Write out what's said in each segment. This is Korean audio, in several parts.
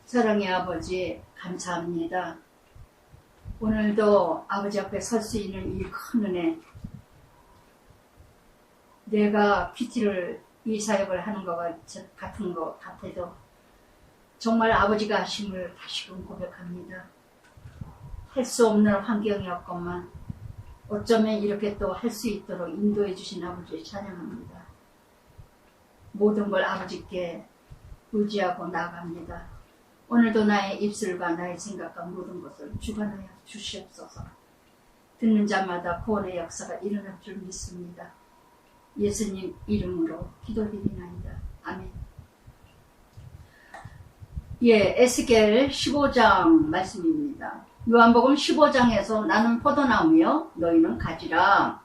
사랑의 아버지 감사합니다. 오늘도 아버지 앞에 설 수 있는 이 큰 은혜, 내가 PT를 이 사역을 하는 것 같은 것 같아도 정말 아버지가 하심을 다시금 고백합니다. 할 수 없는 환경이었건만 어쩌면 이렇게 또 할 수 있도록 인도해 주신 아버지를 찬양합니다. 모든 걸 아버지께 의지하고 나아갑니다. 오늘도 나의 입술과 나의 생각과 모든 것을 주관하여 주시옵소서. 듣는 자마다 구원의 역사가 일어날 줄 믿습니다. 예수님 이름으로 기도드리나이다. 아멘. 예, 에스겔 15장 말씀입니다. 요한복음 15장에서 나는 포도나무여 너희는 가지라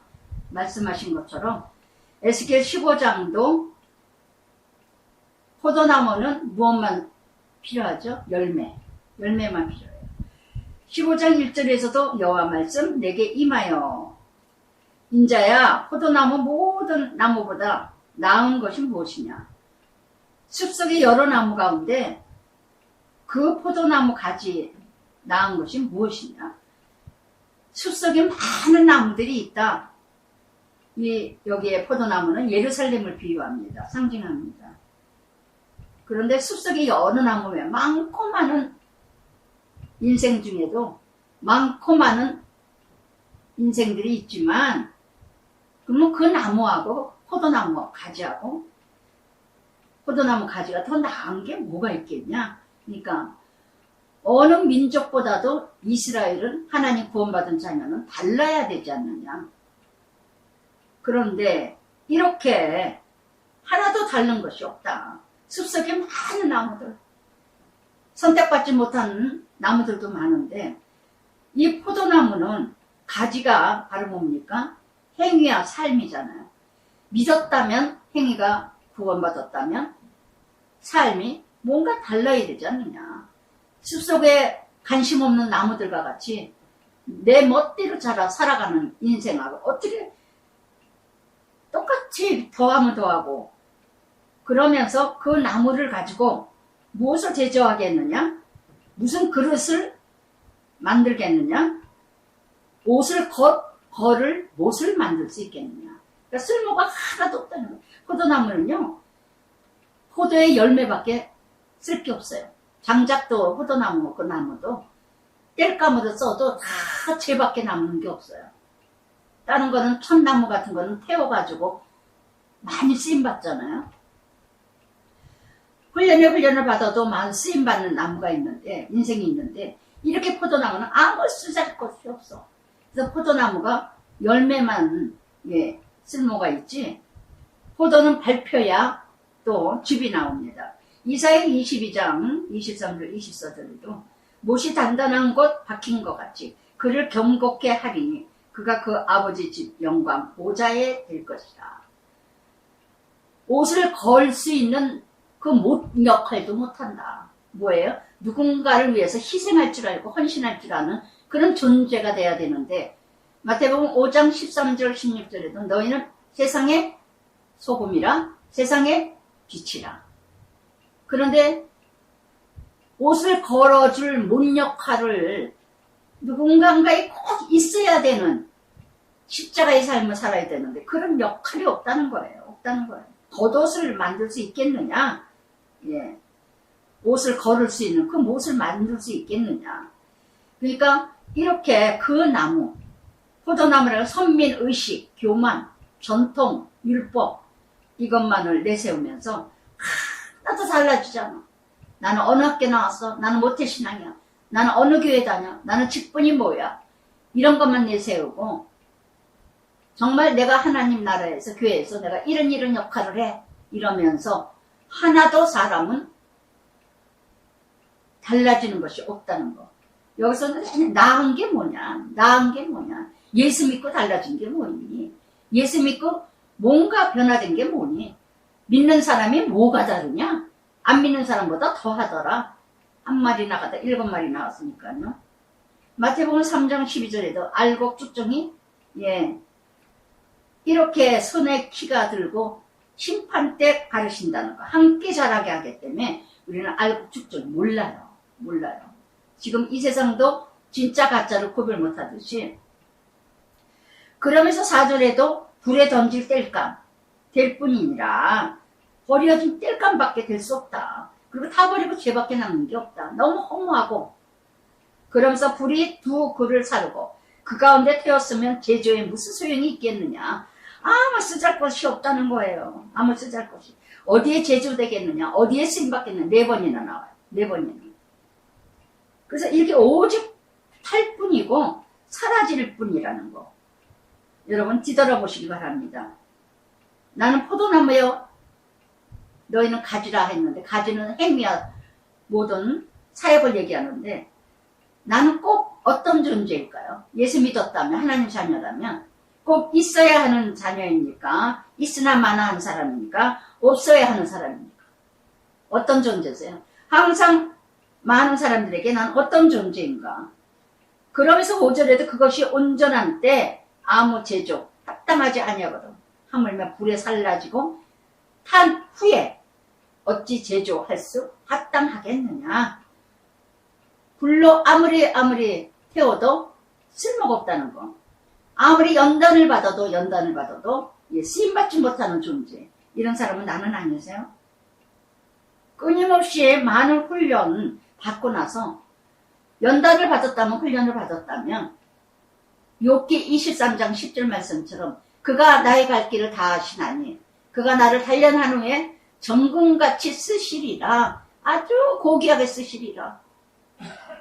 말씀하신 것처럼 에스겔 15장도 포도나무는 무엇만 필요하죠? 열매만 필요해요. 15장 1절에서도 여호와 말씀 내게 임하여 인자야 포도나무 모든 나무보다 나은 것이 무엇이냐? 숲속의 여러 나무 가운데 그 포도나무 가지 나은 것이 무엇이냐? 숲속에 많은 나무들이 있다. 여기에 포도나무는 예루살렘을 비유합니다. 상징합니다. 그런데 숲속에 어느 나무에 많고 많은 인생 중에도 많고 많은 인생들이 있지만 그러면 그 나무하고 포도나무 가지하고 포도나무 가지가 더 나은 게 뭐가 있겠냐? 그러니까 어느 민족보다도 이스라엘은 하나님 구원받은 자녀는 달라야 되지 않느냐? 그런데 이렇게 하나도 다른 것이 없다. 숲속에 많은 나무들, 선택받지 못한 나무들도 많은데 이 포도나무는 가지가 바로 뭡니까? 행위와 삶이잖아요. 믿었다면 행위가 구원받았다면 삶이 뭔가 달라야 되지 않느냐. 숲속에 관심 없는 나무들과 같이 내 멋대로 자라 살아가는 인생하고 어떻게 똑같이 더하면 더하고 그러면서 그 나무를 가지고 무엇을 제조하겠느냐? 무슨 그릇을 만들겠느냐? 옷을 걸을 못을 만들 수 있겠느냐? 그러니까 쓸모가 하나도 없다는 거예요. 포도나무는요, 포도의 열매밖에 쓸 게 없어요. 장작도 포도나무, 그 나무도 뗄감으로 써도 다 채밖에 남는 게 없어요. 다른 거는 천나무 같은 거는 태워가지고 많이 쓰임받잖아요. 훈련을 받아도 많은 쓰임받는 나무가 있는데, 인생이 있는데, 이렇게 포도나무는 아무 쓰잘 것이 없어. 그래서 포도나무가 열매만, 쓸모가 있지, 포도는 밟혀야 또 즙이 나옵니다. 이사야 22장 23절 24절에도 못이 단단한 곳 박힌 것 같이 그를 경곡케 하리니 그가 그 아버지 집 영광 보좌에 될 것이다. 옷을 걸 수 있는 그 못 역할도 못한다. 뭐예요? 누군가를 위해서 희생할 줄 알고 헌신할 줄 아는 그런 존재가 돼야 되는데 마태복음 5장 13절 16절에도 너희는 세상의 소금이라 세상의 빛이라. 그런데 옷을 걸어줄 못 역할을 누군가에 꼭 있어야 되는 십자가의 삶을 살아야 되는데 그런 역할이 없다는 거예요. 겉옷을 만들 수 있겠느냐? 옷을 걸을 수 있는 그 못을 만들 수 있겠느냐? 그러니까 이렇게 그 나무, 포도나무라는 선민의식, 교만, 전통, 율법 이것만을 내세우면서 하나도 달라지잖아. 나는 어느 학교 나왔어? 나는 모태신앙이야. 나는 어느 교회 다녀? 나는 직분이 뭐야? 이런 것만 내세우고 정말 내가 하나님 나라에서 교회에서 내가 이런 역할을 해 이러면서 하나도 사람은 달라지는 것이 없다는 거. 여기서는 나은 게 뭐냐? 예수 믿고 달라진 게 뭐니? 예수 믿고 뭔가 변화된 게 뭐니? 믿는 사람이 뭐가 다르냐? 안 믿는 사람보다 더 하더라. 한 마리 나가다 7마리 나왔으니까요. 마태복음 3장 12절에도 알곡 쭉정이 이렇게 손에 키가 들고 심판 때 가르친다는 거 함께 자라게 하기 때문에 우리는 알곡 쭉정이 몰라요. 몰라요. 지금 이 세상도 진짜 가짜를 구별 못하듯이. 그러면서 4절에도 불에 던질 땔감 될 뿐이니라. 버려진 땔감밖에 될 수 없다. 그리고 다 버리고 죄밖에 남는 게 없다. 너무 허무하고. 그러면서 불이 두 그를 사르고 그 가운데 태웠으면 제조에 무슨 소용이 있겠느냐. 아무 쓰잘것이 없다는 거예요. 아무 쓰잘것이. 어디에 제조되겠느냐. 어디에 쓰임받겠느냐. 4번이나 나와요. 4번이나. 그래서 이렇게 오직 탈 뿐이고 사라질 뿐이라는 거. 여러분 뒤돌아보시기 바랍니다. 나는 포도나무여 너희는 가지라 했는데 가지는 행위와 모든 사역을 얘기하는데 나는 꼭 어떤 존재일까요? 예수 믿었다면 하나님 자녀라면 꼭 있어야 하는 자녀입니까? 있으나 마나한 사람입니까? 없어야 하는 사람입니까? 어떤 존재세요? 항상 많은 사람들에게 난 어떤 존재인가? 그러면서 5절에도 그것이 온전한 때 아무 제조 합당하지 아니하거든. 하물며 불에 살라지고 탄 후에 어찌 제조할 수 합당하겠느냐. 불로 아무리 태워도 쓸모가 없다는 거. 아무리 연단을 받아도 쓰임받지 못하는 존재. 이런 사람은 나는 아니세요? 끊임없이 많은 훈련 받고 나서 연단을 받았다면 훈련을 받았다면 욥기 23장 10절 말씀처럼 그가 나의 갈 길을 다 아시나니 그가 나를 단련한 후에 정금같이 쓰시리라. 아주 고귀하게 쓰시리라.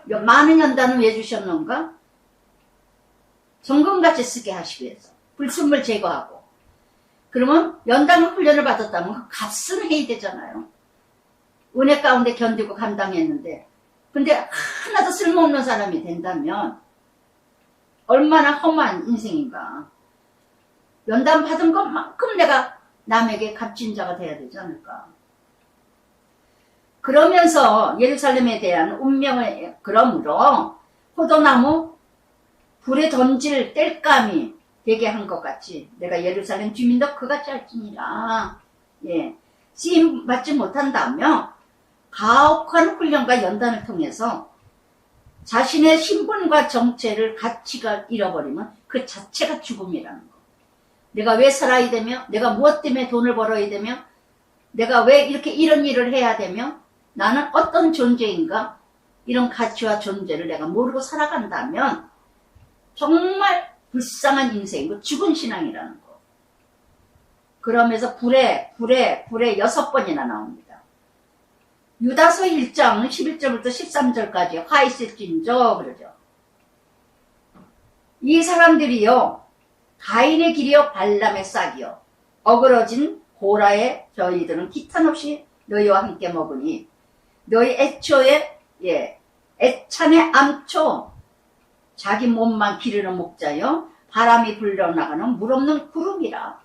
많은 연단을 왜 주셨는가? 정금같이 쓰게 하시기 위해서. 불순물 제거하고. 그러면 연단 훈련을 받았다면 그 값은 해야 되잖아요. 은혜 가운데 견디고 감당했는데 근데 하나도 쓸모없는 사람이 된다면 얼마나 험한 인생인가. 연단 받은 것만큼 내가 남에게 값진 자가 돼야 되지 않을까. 그러면서 예루살렘에 대한 운명을 그러므로 포도나무 불에 던질 땔감이 되게 한 것 같이 내가 예루살렘 주민도 그같이 할지니라. 예, 쓰임 받지 못한다며 가혹한 훈련과 연단을 통해서 자신의 신분과 정체를 가치가 잃어버리면 그 자체가 죽음이라는 거. 내가 왜 살아야 되며 내가 무엇 때문에 돈을 벌어야 되며 내가 왜 이렇게 이런 일을 해야 되며 나는 어떤 존재인가 이런 가치와 존재를 내가 모르고 살아간다면 정말 불쌍한 인생이고 죽은 신앙이라는 거. 그러면서 불에 6번이나 나옵니다. 유다서 1장 11절부터 13절까지 화 있을진저 그러죠. 이 사람들이요 가인의 길이요 발람의 싹이요 어그러진 고라의 저희들은 기탄 없이 너희와 함께 먹으니 너희 애초에 애찬의 암초 자기 몸만 기르는 목자요 바람이 불려나가는 물 없는 구름이라.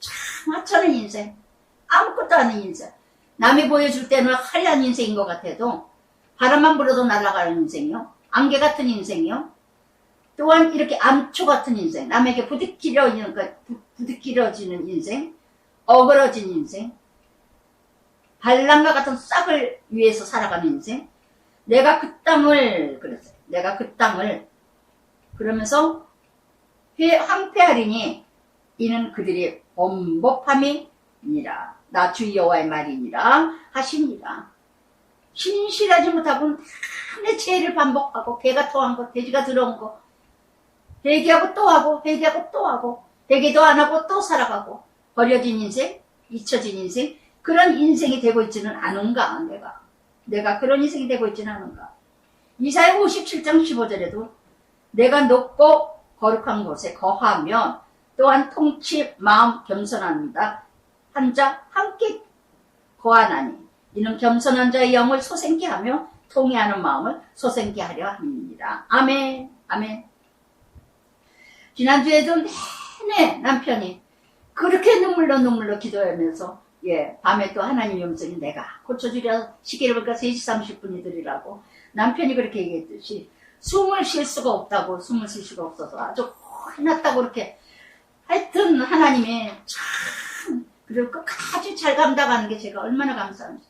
참 하찮은 인생, 아무것도 아닌 인생. 남이 보여줄 때는 화려한 인생인 것 같아도 바람만 불어도 날아가는 인생이요 안개 같은 인생이요 또한 이렇게 암초 같은 인생, 남에게 부득이러지는 인생, 어그러진 인생, 발람과 같은 싹을 위해서 살아가는 인생. 내가 그 땅을 그랬어요. 내가 그 땅을 그러면서 황폐하리니 이는 그들이 범법함이니라. 나 주 여호와의 말이니라 하시니라. 신실하지 못하고 내 죄를 반복하고 개가 토한 거 돼지가 들어온 거 회개하고 또 하고 회개하고 또 하고 회개도 안 하고 또 살아가고 버려진 인생 잊혀진 인생 그런 인생이 되고 있지는 않은가. 내가 그런 인생이 되고 있지는 않은가. 이사야 57장 15절에도 내가 높고 거룩한 곳에 거하면 또한 통치 마음 겸손합니다. 한 자 함께 거하나니 이는 겸손한 자의 영을 소생케 하며 통회하는 마음을 소생케 하려 합니다. 아멘. 아멘. 지난주에도 내내 남편이 그렇게 눈물로 기도하면서 밤에 또 하나님 음성이 내가 고쳐주려 시계를 보니까 3시 30분이 들이라고 남편이 그렇게 얘기했듯이 숨을 쉴 수가 없다고 숨을 쉴 수가 없어서 아주 화났다고 그렇게 하여튼 하나님이 참 그리고 끝까지 잘 감당하는 게 제가 얼마나 감사한지.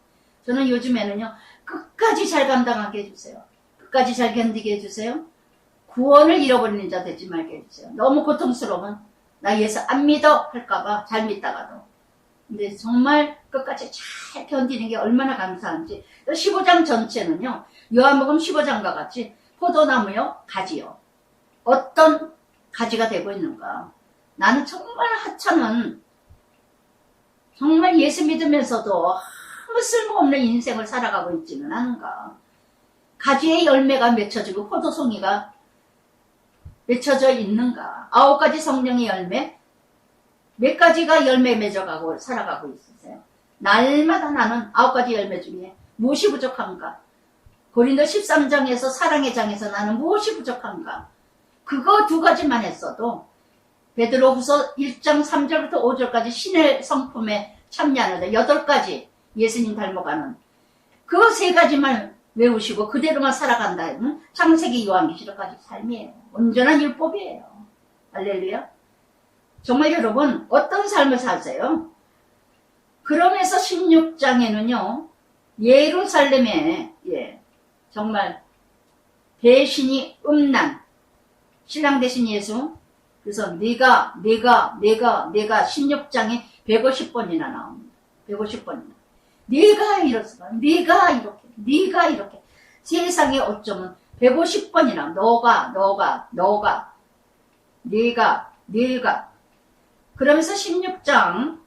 저는 요즘에는요 끝까지 잘 감당하게 해주세요. 끝까지 잘 견디게 해주세요. 구원을 잃어버리는 자 되지 말게 해주세요. 너무 고통스러우면 나 예수 안 믿어 할까봐 잘 믿다가도. 근데 정말 끝까지 잘 견디는 게 얼마나 감사한지. 15장 전체는요. 요한복음 15장과 같이 포도나무요, 가지요. 어떤 가지가 되고 있는가. 나는 정말 하찮은, 정말 예수 믿으면서도 아무 쓸모없는 인생을 살아가고 있지는 않은가. 가지의 열매가 맺혀지고 포도송이가 맺혀져 있는가. 9가지 성령의 열매, 몇 가지가 열매 맺어가고 살아가고 있으세요. 날마다 나는 9가지 열매 중에 무엇이 부족한가. 고린도 13장에서 사랑의 장에서 나는 무엇이 부족한가. 그거 2가지만 했어도 베드로후서 1장 3절부터 5절까지 신의 성품에 참여하는데 8가지 예수님 닮아가는 그 3가지만 외우시고 그대로만 살아간다는 창세기 요한계시록까지 삶이에요. 온전한 율법이에요. 할렐루야. 정말 여러분 어떤 삶을 사세요? 그러면서 16장에는요. 예루살렘에 정말 배신이 음란 신랑 대신 예수. 그래서 내가 16장에 150번이나 나옵니다. 150번이나. 네가 이렇습니다. 네가 이렇게. 세상에 어쩌면 150번이나 네가. 그러면서 16장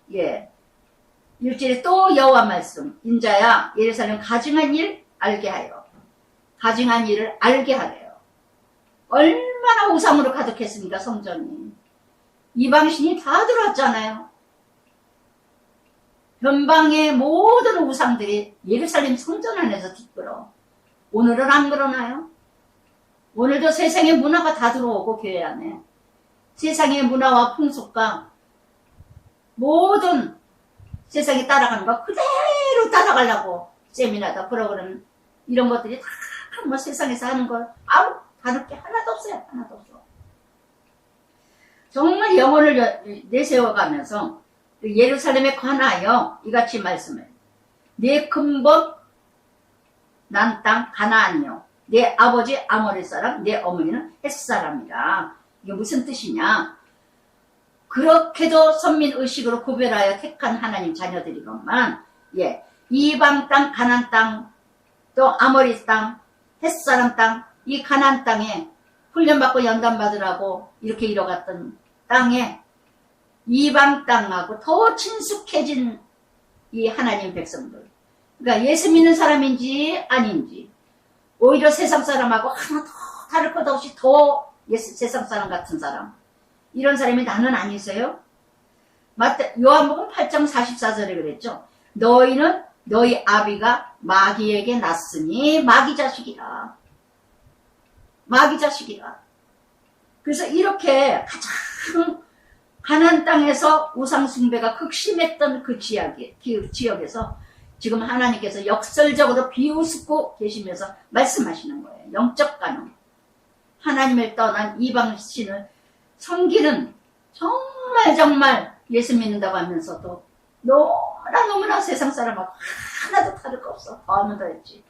1절에 또 여호와 말씀. 인자야 예루살렘 가증한 일 알게 하여. 가증한 일을 알게 하래요. 얼마나 우상으로 가득했습니까 성전이. 이방신이 다 들어왔잖아요. 변방의 모든 우상들이 예루살렘 성전 안에서 뒷걸어. 오늘은 안 그러나요? 오늘도 세상의 문화가 다 들어오고 교회 안에. 세상의 문화와 풍속과 모든 세상에 따라가는 거 그대로 따라가려고 세미나다 프로그램 이런 것들이 다 뭐 세상에서 하는 걸 아무 다를 게 하나도 없어요. 하나도 없어. 정말 영혼을 내세워가면서 예루살렘에 관하여 이같이 말씀해요. 내 근본 난 땅 가나안이요. 내 아버지 아모리 사람, 내 어머니는 헷 사람이라. 이게 무슨 뜻이냐? 그렇게도 선민의식으로 구별하여 택한 하나님 자녀들이건만, 이방 땅, 가나안 땅, 또 아모리 땅, 헷 사람 땅, 이 가나안 땅에 훈련받고 연단받으라고 이렇게 이뤄갔던 땅에 이방 땅하고 더 친숙해진 이 하나님 백성들. 그러니까 예수 믿는 사람인지 아닌지 오히려 세상 사람하고 하나 더 다를 것 없이 더 세상 사람 같은 사람. 이런 사람이 나는 아니세요? 요한복음 8장 44절에 그랬죠. 너희는 너희 아비가 마귀에게 났으니 마귀 자식이라. 마귀 자식이라. 그래서 이렇게 가장 가나안 땅에서 우상 숭배가 극심했던 그 지역에서 지금 하나님께서 역설적으로 비우스고 계시면서 말씀하시는 거예요. 영적 간음. 하나님을 떠난 이방신을 섬기는 정말 예수 믿는다고 하면서도 너무나 세상 사람하고 하나도 다를 거 없어. 더하면 더했지.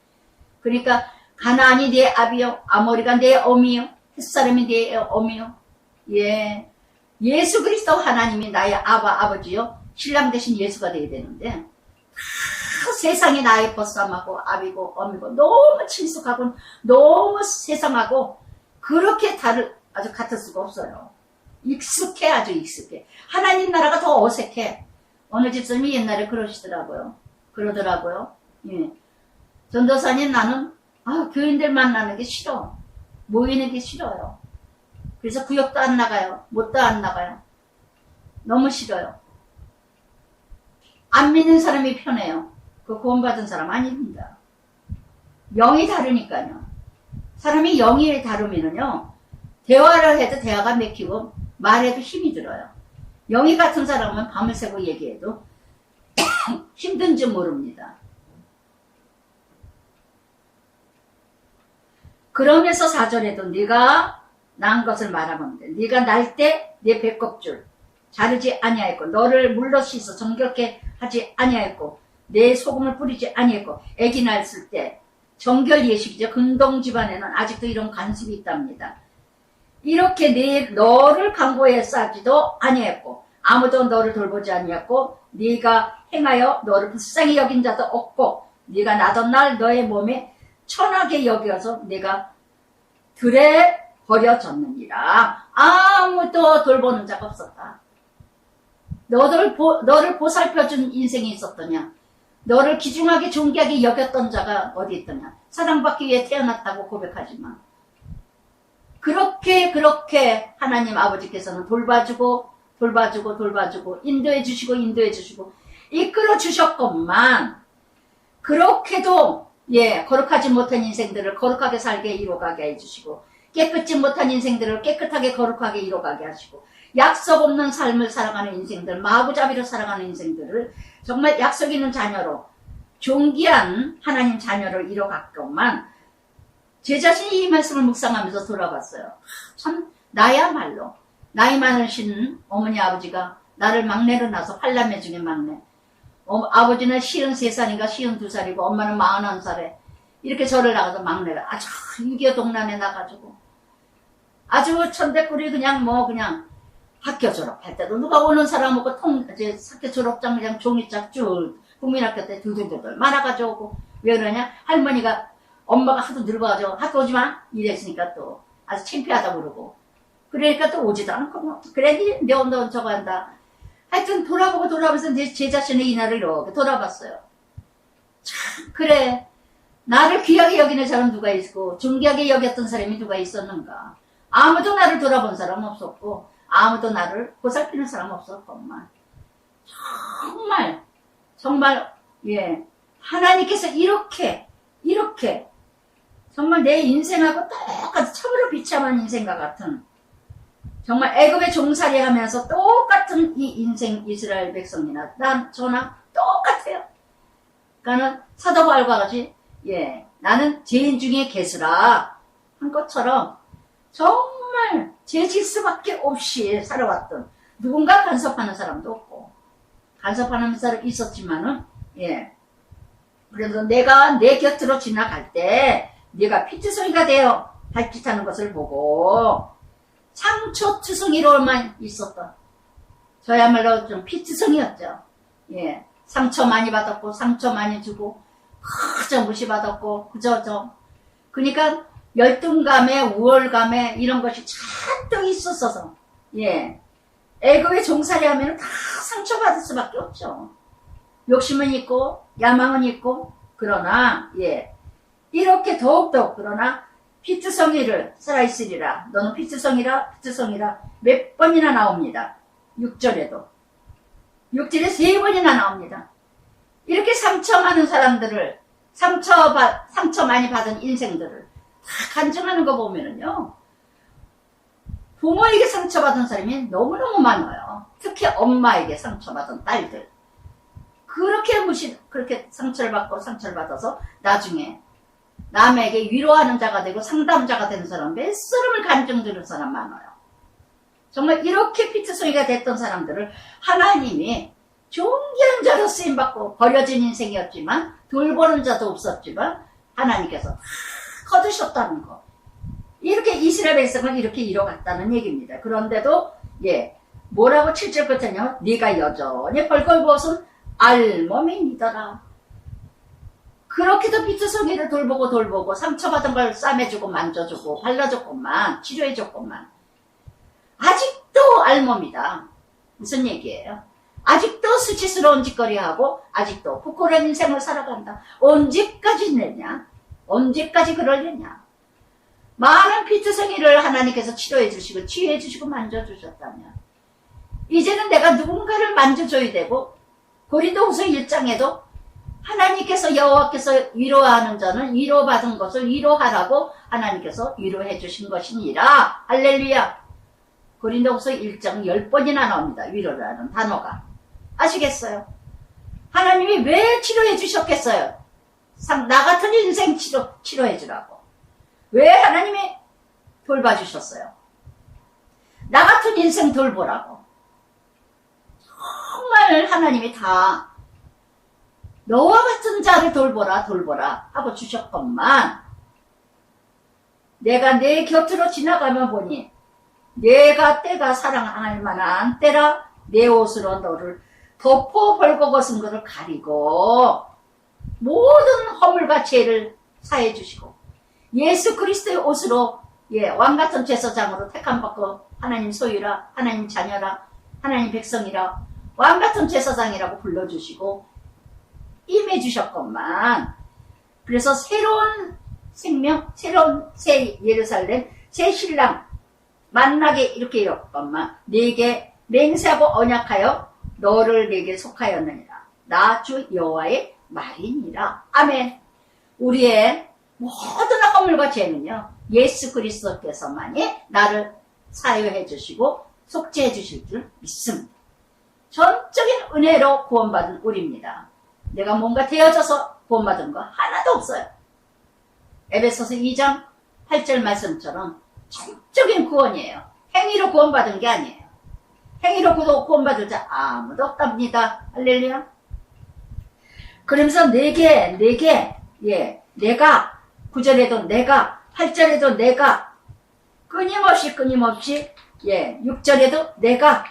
그러니까 가나안이 내 아비요, 아모리가 내 어미요, 햇사람이 내 어미요. 예수 그리스도 하나님이 나의 아버지요. 신랑 대신 예수가 돼야 되는데 다 세상이 나의 벗삼하고 아비고 어미고 너무 친숙하고 너무 세상하고 그렇게 아주 같을 수가 없어요. 익숙해. 아주 익숙해. 하나님 나라가 더 어색해. 어느 집사님이 옛날에 그러더라고요. 전도사님 나는 교인들 만나는 게 싫어. 모이는 게 싫어요. 그래서 구역도 안 나가요. 못도 안 나가요. 너무 싫어요. 안 믿는 사람이 편해요. 그 구원받은 사람 아닙니다. 영이 다르니까요. 사람이 영이 다르면은요, 대화를 해도 대화가 맥히고 말해도 힘이 들어요. 영이 같은 사람은 밤을 새고 얘기해도 힘든지 모릅니다. 그러면서 4절에도 네가 낳은 것을 말하면 돼. 네가 날 때 내 배꼽줄 자르지 아니하였고 너를 물러 씻어 정결케 하지 아니하였고 내 소금을 뿌리지 아니했고 아기 낳았을 때 정결 예식이죠. 근동 집안에는 아직도 이런 관습이 있답니다. 이렇게 너를 강고에 싸지도 아니했고 아무도 너를 돌보지 아니했고 네가 행하여 너를 불쌍히 여긴 자도 없고 네가 나던 날 너의 몸에 천하게 여겨서 네가 들에 버려졌느니라. 아무도 돌보는 자가 없었다. 너를 보살펴준 인생이 있었더냐? 너를 귀중하게 존귀하게 여겼던 자가 어디 있더냐? 사랑받기 위해 태어났다고 고백하지만 그렇게 하나님 아버지께서는 돌봐주고 인도해 주시고 이끌어 주셨건만 그렇게도 거룩하지 못한 인생들을 거룩하게 살게 이뤄가게 해주시고 깨끗지 못한 인생들을 깨끗하게 거룩하게 이뤄가게 하시고 약속 없는 삶을 살아가는 인생들, 마구잡이로 살아가는 인생들을 정말 약속 있는 자녀로 존귀한 하나님 자녀를 이뤄갔건만 제 자신이 이 말씀을 묵상하면서 돌아봤어요. 참 나야말로 나이 많으신 어머니 아버지가 나를 막내로 낳아서 8남매 중에 막내, 아버지는 53살인가 52살이고 엄마는 41살에 이렇게 저를 나가서 막내가 아주 6.25 동란에 나가지고 아주 천대꾸리 그냥 학교 졸업할 때도 누가 오는 사람 없고 이제 학교 졸업장 그냥 종이짝 쭉 국민학교 때 두들두들 말아가지고 오고 왜 그러냐? 할머니가 엄마가 하도 늙어가지고 학교 오지 마 이랬으니까 또 아주 창피하다 그러고 그러니까 또 오지도 않고 그래 너 저거 한다. 하여튼 돌아보면서 제 자신의 이날을 이렇게 돌아봤어요. 참 그래 나를 귀하게 여기는 사람 누가 있고 존귀하게 여겼던 사람이 누가 있었는가. 아무도 나를 돌아본 사람 없었고 아무도 나를 보살피는 사람 없었건만 정말 하나님께서 이렇게 정말 내 인생하고 똑같이 참으로 비참한 인생과 같은 정말 애굽의 종살이 하면서 똑같은 이 인생 이스라엘 백성이나 저나 똑같아요. 그러니까는 사도 바울과 같이 나는 죄인 중에 개수라 한 것처럼 정말 죄 질 수밖에 없이 살아왔던 누군가 간섭하는 사람도 없고 간섭하는 사람 있었지만은 그래서 내가 내 곁으로 지나갈 때 네가 피투성이가 되어 발짓하는 것을 보고 상처투성이로만 있었던 저야말로 좀 피투성이었죠. 상처 많이 받았고 상처 많이 주고 그저 무시받았고 그러니까 열등감에 우월감에 이런 것이 잔뜩 있었어서 애굽의 종살이 하면 다 상처받을 수밖에 없죠. 욕심은 있고 야망은 있고 그러나 이렇게 더욱더 그러나 피투성이를 살아있으리라. 너는 피투성이라 몇 번이나 나옵니다. 6절에 3 번이나 나옵니다. 이렇게 상처 많은 사람들을 상처 많이 받은 인생들을 다 간증하는 거 보면은요 부모에게 상처받은 사람이 너무너무 많아요. 특히 엄마에게 상처받은 딸들 그렇게 상처를 받아서 나중에 남에게 위로하는 자가 되고 상담자가 되는 사람 몇 사람을 간증 들은 사람 많아요. 정말 이렇게 피투성이가 됐던 사람들을 하나님이 존귀한 자로 쓰임받고 버려진 인생이었지만 돌보는 자도 없었지만 하나님께서 다 거두셨다는 거. 이렇게 이스라엘 백성을 이렇게 이뤄갔다는 얘기입니다. 그런데도 뭐라고 7절 끝에냐 네가 여전히 벌거벗은 알몸이니더라. 그렇게도 피투성이를 돌보고 상처받은 걸 싸매주고 만져주고 발라줬건만 치료해줬건만 아직도 알몸이다. 무슨 얘기예요? 아직도 수치스러운 짓거리하고 아직도 부끄러운 인생을 살아간다. 언제까지 내냐? 언제까지 그러려냐? 많은 피투성이를 하나님께서 치료해주시고 치유해주시고 만져주셨다면 이제는 내가 누군가를 만져줘야 되고 고린도후서 1장에도 하나님께서 여호와께서 위로하는 자는 위로받은 것을 위로하라고 하나님께서 위로해 주신 것이니라. 할렐루야. 고린도후서 1장 10번이나 나옵니다. 위로라는 단어가. 아시겠어요? 하나님이 왜 치료해 주셨겠어요? 나 같은 인생 치료해 주라고. 왜 하나님이 돌봐주셨어요? 나 같은 인생 돌보라고. 정말 하나님이 다 너와 같은 자를 돌보라 돌보라 하고 주셨건만 내가 내 곁으로 지나가면 보니 내가 때가 사랑할 만한 때라 내 옷으로 너를 덮어 벌거벗은 것을 가리고 모든 허물과 죄를 사해 주시고 예수 그리스도의 옷으로 왕같은 제사장으로 택함받고 하나님 소유라 하나님 자녀라 하나님 백성이라 왕같은 제사장이라고 불러주시고 임해주셨건만 그래서 새로운 생명 새로운 새 예루살렘 새 신랑 만나게 이렇게 이뤘건만 내게 맹세하고 언약하여 너를 내게 속하였느니라 나 주 여호와의 말이니라. 아멘. 우리의 모든 허물과 죄는요 예수 그리스도께서만이 나를 사유해 주시고 속죄해 주실 줄 믿습니다. 전적인 은혜로 구원받은 우리입니다. 내가 뭔가 되어져서 구원받은 거 하나도 없어요. 에베소서 2장 8절 말씀처럼 전적인 구원이에요. 행위로 구원받은 게 아니에요. 행위로 구원받을 자 아무도 없답니다. 할렐루야. 그러면서 내가 9절에도 내가 8절에도 내가 끊임없이 6절에도 내가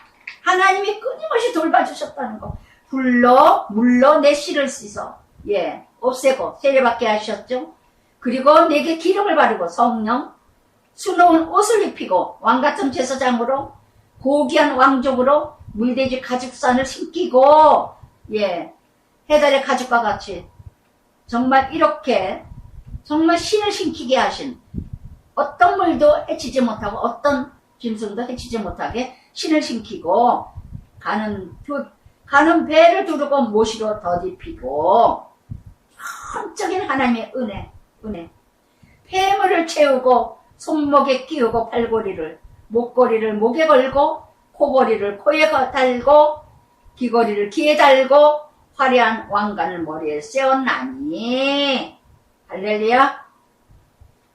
하나님이 끊임없이 돌봐주셨다는 거 물로 내 씨를 씻어 없애고 세례받게 하셨죠. 그리고 내게 기름을 바르고 성령 수놓은 옷을 입히고 왕같은 제사장으로 고귀한 왕족으로 물돼지 가죽산을 신기고 해달의 가죽과 같이 정말 이렇게 정말 신을 신기게 하신 어떤 물도 해치지 못하고 어떤 짐승도 해치지 못하게 신을 신기고 가는 배를 두르고 모시로 덧입히고 전적인 하나님의 은혜 폐물을 채우고 손목에 끼우고 목걸이를 목에 걸고 코걸이를 코에 달고 귀걸이를 귀에 달고 화려한 왕관을 머리에 세웠나니 할렐루야.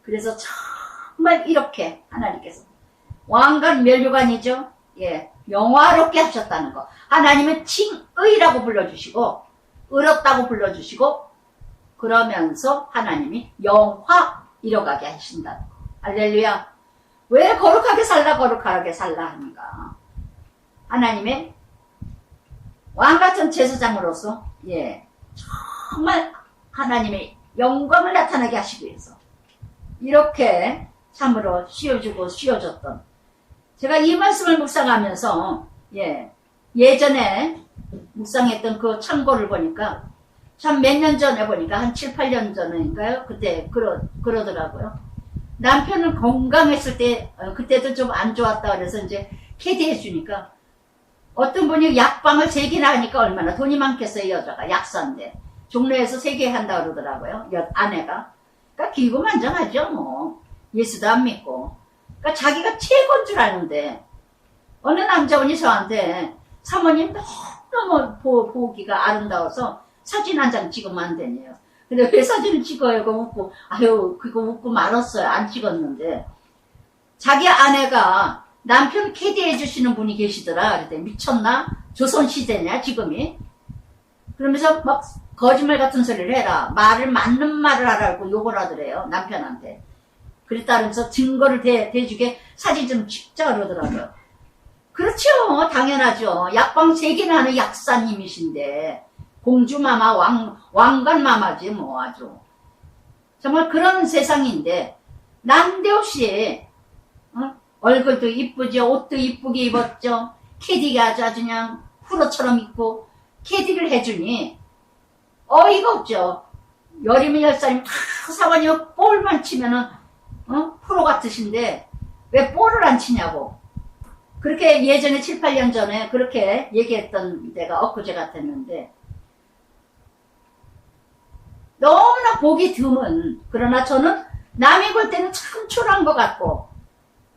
그래서 정말 이렇게 하나님께서 왕관 면류관이죠. 영화롭게 하셨다는 거. 하나님은 칭의라고 불러주시고 의롭다고 불러주시고 그러면서 하나님이 영화 이뤄가게 하신다는 거. 할렐루야. 왜 거룩하게 살라 하는가. 하나님의 왕같은 제사장으로서 정말 하나님의 영광을 나타나게 하시기 위해서 이렇게 참으로 씌워줬던 제가 이 말씀을 묵상하면서 예전에 묵상했던 그 참고를 보니까 참 몇 년 전에 보니까 한 7, 8년 전인가요? 그때 그러더라고요. 남편은 건강했을 때 그때도 좀 안 좋았다 그래서 이제 캐디해 주니까 어떤 분이 약방을 3개나 하니까 얼마나 돈이 많겠어요. 여자가 약사인데 종로에서 3개 한다 그러더라고요. 아내가. 그러니까 기고만장하죠. 뭐 예수도 안 믿고 그러니까 자기가 최고인 줄 아는데 어느 남자분이 저한테 사모님 너무 보기가 아름다워서 사진 한 장 찍으면 안 되네요. 근데 왜 사진을 찍어요? 그거 웃고 그거 웃고 말았어요. 안 찍었는데 자기 아내가 남편 캐디해 주시는 분이 계시더라. 그랬더니 미쳤나? 조선시대냐 지금이? 그러면서 막 거짓말 같은 소리를 해라. 맞는 말을 하라고 욕을 하더래요. 남편한테. 그랬다면서 증거를 대주게 사진 좀 찍자 그러더라고요. 그렇죠. 당연하죠. 약방 3개나 하는 약사님이신데 공주마마 왕관마마지 뭐 아주 정말 그런 세상인데 난데없이 얼굴도 이쁘죠. 옷도 이쁘게 입었죠. 캐디가 아주 그냥 프로처럼 입고 캐디를 해주니 어이가 없죠. 10살이면 다 사관이 볼만 치면은 프로 같으신데 왜 볼을 안 치냐고. 그렇게 예전에 7, 8년 전에 그렇게 얘기했던 데가 엊그제 같았는데 너무나 보기 드문 그러나 저는 남이 볼 때는 참 초라한 것 같고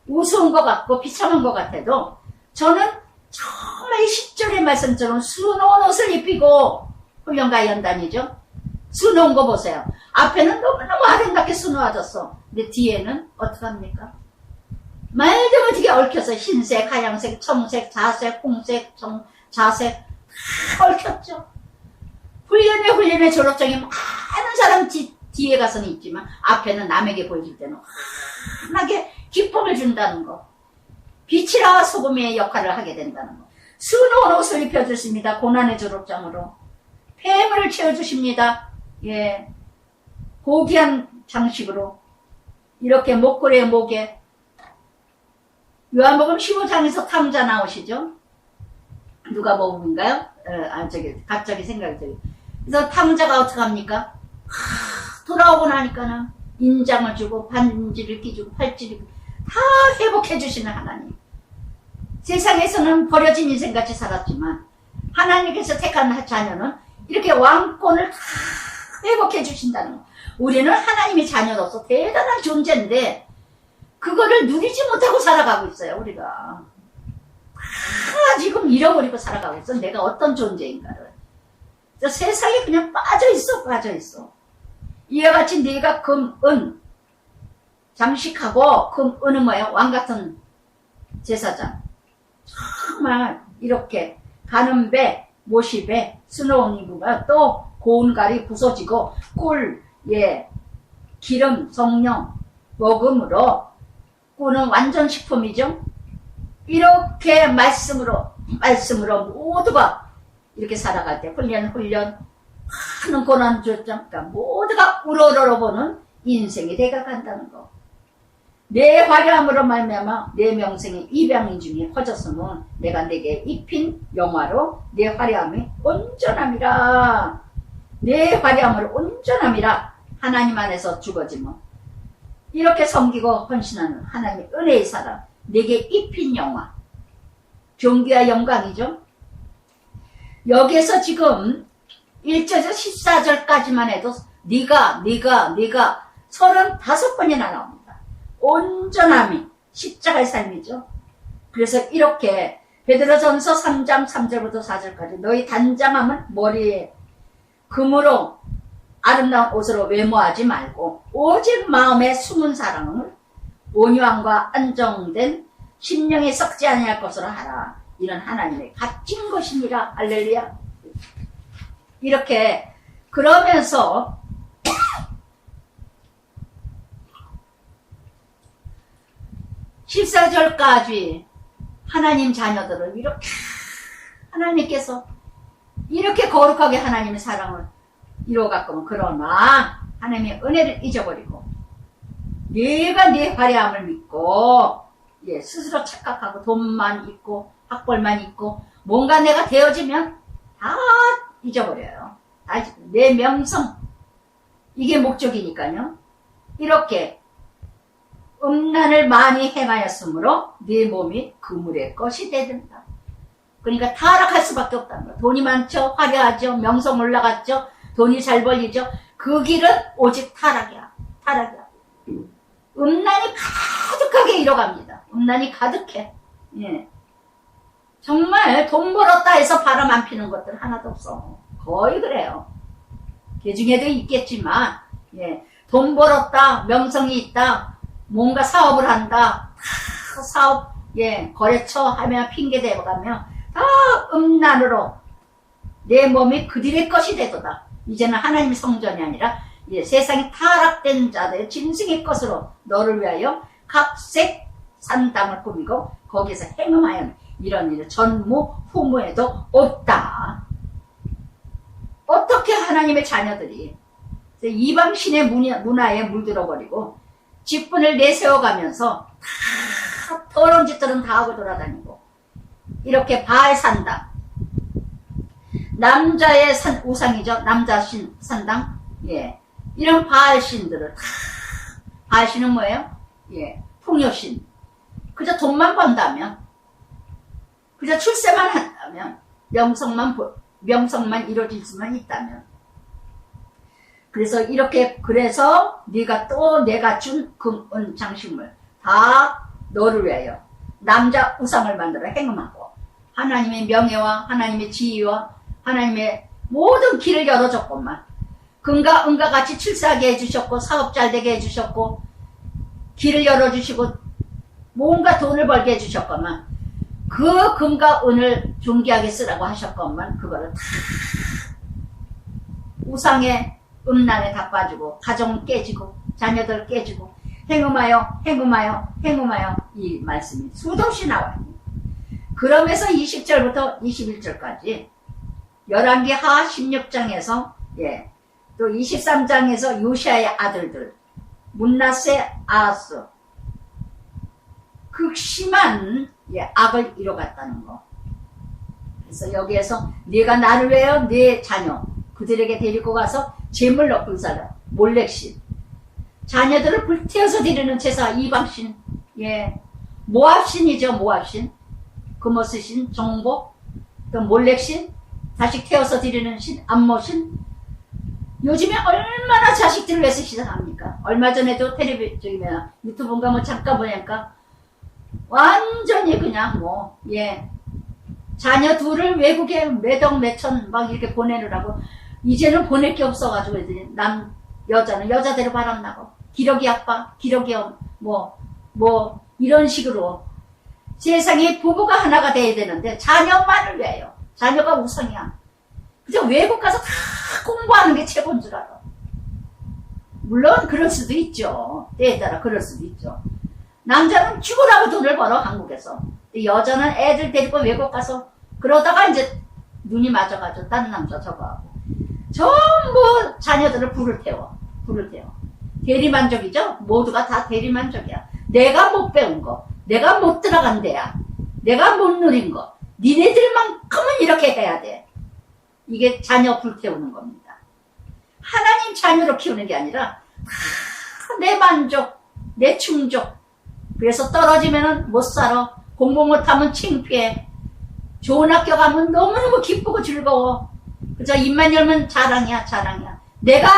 우스운 것 같고 비참한 것 같아도 저는 정말 10절의 말씀처럼 수놓은 옷을 입히고 훈련가 연단이죠. 수놓은 거 보세요. 앞에는 너무너무 아름답게 수놓아졌어. 근데 뒤에는 어떡합니까? 말도 못하게 얽혀서 흰색, 하얀색, 청색, 자색, 홍색, 자색 다 얽혔죠. 훈련에 졸업장이 많은 사람 뒤에 가서는 있지만 앞에는 남에게 보여줄 때는 환하게 기쁨을 준다는 거. 빛이라 소금의 역할을 하게 된다는 거. 수놓은 옷을 입혀주십니다. 고난의 졸업장으로. 폐물을 채워주십니다. 예, 고귀한 장식으로 이렇게 목걸이에 목에. 요한복음 15장에서 탕자 나오시죠? 누가 복음인가요? 갑자기 생각이 들어요. 그래서 탕자가 어떻게 합니까? 돌아오고 나니까는 인장을 주고 반지를 끼주고 팔찌를 다 회복해 주시는 하나님. 세상에서는 버려진 인생같이 살았지만 하나님께서 택한 자녀는 이렇게 왕권을 다 회복해 주신다는 거. 우리는 하나님의 자녀로서 대단한 존재인데 그거를 누리지 못하고 살아가고 있어요. 우리가 다 지금 잃어버리고 살아가고 있어. 내가 어떤 존재인가를. 세상에 그냥 빠져 있어. 이와 같이 네가 금, 은 장식하고 금, 은은 뭐예요? 왕같은 제사장. 정말 이렇게 가는 배, 모시배, 수놓은 이구가 또 고운갈이 부서지고 꿀, 예, 기름, 성령, 먹음으로 꿀은 완전 식품이죠. 이렇게 말씀으로 모두가 이렇게 살아갈 때 훈련 하는 고난 주었죠. 그러니까 모두가 우러러보는 인생이 돼가간다는 거. 내 화려함으로 말미암아 내 명생이 입양인 중에 퍼졌으면 내가 내게 입힌 영화로 내 화려함이 온전함이라. 내 화려함으로 온전함이라. 하나님 안에서 죽어지면 이렇게 섬기고 헌신하는 하나님의 은혜의 사람, 내게 입힌 영화, 존귀와 영광이죠. 여기에서 지금 1절에서 14절까지만 해도 네가 35번이나 나옵니다. 온전함이 십자가의 삶이죠. 그래서 이렇게 베드로전서 3장 3절부터 4절까지 너희 단장함은 머리에 금으로 아름다운 옷으로 외모하지 말고 오직 마음에 숨은 사랑을 온유함과 안정된 심령에 썩지 아니할 것으로 하라. 이런 하나님의 값진 것이니라. 할렐루야. 이렇게 그러면서 14절까지 하나님 자녀들을 이렇게 하나님께서 이렇게 거룩하게 하나님의 사랑을 이루어갔거든. 그러나 하나님의 은혜를 잊어버리고 내가 내 화려함을 믿고 스스로 착각하고 돈만 있고 학벌만 있고 뭔가 내가 되어지면 다 잊어버려요. 내 명성, 이게 목적이니까요. 이렇게 음란을 많이 행하였으므로 네 몸이 그물의 것이 되든다. 그러니까 타락할 수밖에 없다는 거예요. 돈이 많죠, 화려하죠, 명성 올라갔죠, 돈이 잘 벌리죠. 그 길은 오직 타락이야. 음란이 가득하게 잃어갑니다. 음란이 가득해. 예. 정말 돈 벌었다 해서 바람 안 피는 것들 하나도 없어. 거의 그래요. 그 중에도 있겠지만, 돈 벌었다, 명성이 있다, 뭔가 사업을 한다, 다 사업, 거래처 하며 핑계 대가며 다 음란으로 내 몸이 그들의 것이 되도다. 이제는 하나님의 성전이 아니라 세상에 타락된 자들의 짐승의 것으로 너를 위하여 각색 산당을 꾸미고 거기서 행음하여 이런 일은 전무후무에도 없다. 어떻게 하나님의 자녀들이 이방신의 문화에 물들어버리고 직분을 내세워가면서 다 더러운 짓들은 다 하고 돌아다니고 이렇게 바알 산당, 남자의 우상이죠. 남자 산당, 이런 바알신들을 다, 바알신은 뭐예요? 풍요신. 그저 돈만 번다면, 그저 출세만 한다면, 명성만 이루어질 수만 있다면. 그래서 그래서 또 내가 준 금은 장식물 다 너를 위하여 남자 우상을 만들어 행음하고 하나님의 명예와 하나님의 지위와 하나님의 모든 길을 열어줬건만 금과 은과 같이 출세하게 해주셨고 사업 잘 되게 해주셨고 길을 열어주시고 뭔가 돈을 벌게 해주셨건만 그 금과 은을 존귀하게 쓰라고 하셨건만 그거를 다 우상의 음란에 다 빠지고 가정 깨지고 자녀들 깨지고 행음하여 행음하여 행음하여 이 말씀이 수도 없이 나와요. 그러면서 20절부터 21절까지 열왕기 하 16장에서 또 23장에서 요시아의 아들들 문나세 아하스 극심한 악을 이뤄갔다는 거. 그래서 여기에서 네가 나를 위하여 네 자녀 그들에게 데리고 가서 제물로 불사라 몰렉신 자녀들을 불태워서 드리는 제사 이방신 모압신이죠. 모압신 금오스신 정복 또 몰렉신 자식 태워서 드리는 신 암모신 요즘에 얼마나 자식들을 위해서 시작합니까? 얼마 전에도 텔레비전 유튜브인가 뭐 잠깐 보니까 완전히 그냥 자녀 둘을 외국에 매덕 매천 막 이렇게 보내느라고 이제는 보낼 게 없어가지고 여자는 여자대로 바람나고 기러기 아빠 기러기 뭐 이런 식으로 세상에 부부가 하나가 돼야 되는데 자녀만을 위해요. 자녀가 우선이야. 그저 외국 가서 다 공부하는 게 최고인 줄 알아. 물론 그럴 수도 있죠. 때에 따라 그럴 수도 있죠. 남자는 죽으라고 돈을 벌어 한국에서. 여자는 애들 데리고 외국 가서 그러다가 이제 눈이 맞아가지고 다른 남자 저거하고 전부 자녀들을 불을 태워. 대리만족이죠. 모두가 다 대리만족이야. 내가 못 배운 거 내가 못 들어간 데야 내가 못 누린 거 니네들만큼은 이렇게 해야 돼. 이게 자녀 불태우는 겁니다. 하나님 자녀로 키우는 게 아니라 내 만족 내 충족. 그래서 떨어지면은 못 살아. 공부 못하면 창피해. 좋은 학교 가면 너무너무 기쁘고 즐거워. 그저 입만 열면 자랑이야. 내가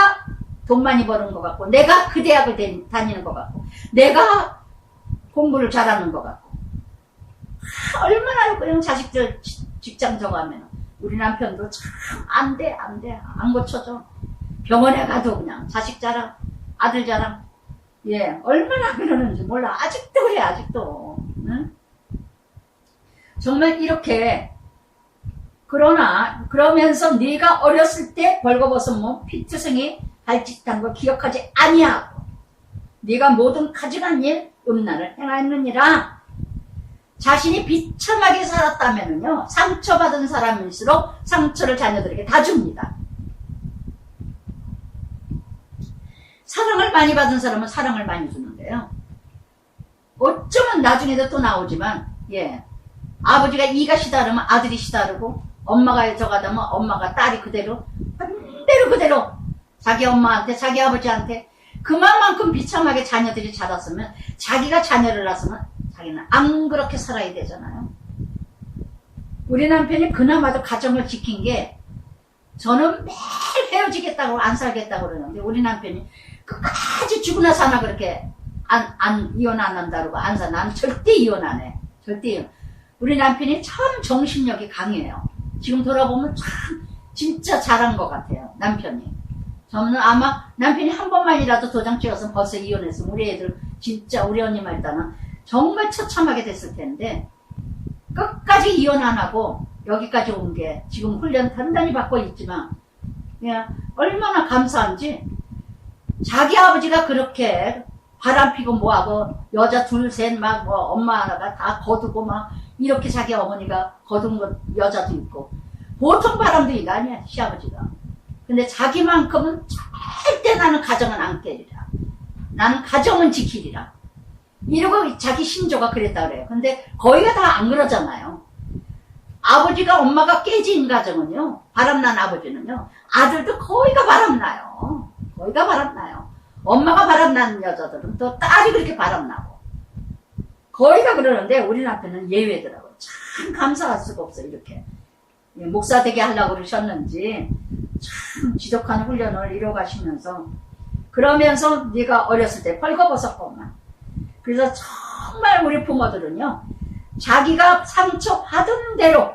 돈 많이 버는 것 같고 내가 그 대학을 다니는 것 같고 내가 공부를 잘하는 것 같고 얼마나 그냥 자식들 직장 저거 하면 우리 남편도 참 안 돼 안 고쳐져. 병원에 가도 그냥 자식 자랑 아들 자랑 얼마나 그러는지 몰라. 아직도 그래 아직도. 응? 정말 이렇게 그러면서 네가 어렸을 때 벌거벗은 몸 피투성이 발짓한 걸 기억하지 아니하고 네가 모든 가증한 일 음란을 행하였느니라. 자신이 비참하게 살았다면은요 상처받은 사람일수록 상처를 자녀들에게 다 줍니다. 사랑을 많이 받은 사람은 사랑을 많이 주는데요. 어쩌면 나중에도 또 나오지만 아버지가 이가 시다르면 아들이 시다르고 엄마가 저가다면 엄마가 딸이 그대로 자기 엄마한테 자기 아버지한테 그만큼 비참하게 자녀들이 자랐으면 자기가 자녀를 낳았으면 자기는 안 그렇게 살아야 되잖아요. 우리 남편이 그나마도 가정을 지킨 게 저는 매일 헤어지겠다고 안 살겠다고 그러는데 우리 남편이 끝까지 죽으나 사나 그렇게 이혼 안 한다 그러고 안 사. 난 절대 이혼 안 해. 절대 이혼. 우리 남편이 참 정신력이 강해요. 지금 돌아보면 참 진짜 잘한 것 같아요. 남편이. 저는 아마 남편이 한 번만이라도 도장 찍었으면 벌써 이혼했으면 우리 애들 진짜 우리 언니 말따는 정말 처참하게 됐을 텐데 끝까지 이혼 안 하고 여기까지 온 게 지금 훈련 단단히 받고 있지만 얼마나 감사한지. 자기 아버지가 그렇게 바람피고 뭐하고 여자 둘 셋 막 엄마가 다 거두고 막 이렇게 자기 어머니가 거둔 것 여자도 있고 보통 바람둥이가 아니야 시아버지가. 근데 자기만큼은 절대 나는 가정은 안 깨리라. 나는 가정은 지키리라. 이러고 자기 신조가 그랬다 그래요. 근데 거의가 다 안 그러잖아요. 아버지가 엄마가 깨진 가정은요 바람난 아버지는요 아들도 거의가 바람나요. 엄마가 바람나는 여자들은 또 딸이 그렇게 바람나고 거의가 그러는데 우리 남편은 예외더라고요. 참 감사할 수가 없어요. 이렇게 목사 되게 하려고 그러셨는지 참 지독한 훈련을 이뤄가시면서 그러면서 네가 어렸을 때 벌거벗었구만. 그래서 정말 우리 부모들은요 자기가 상처받은 대로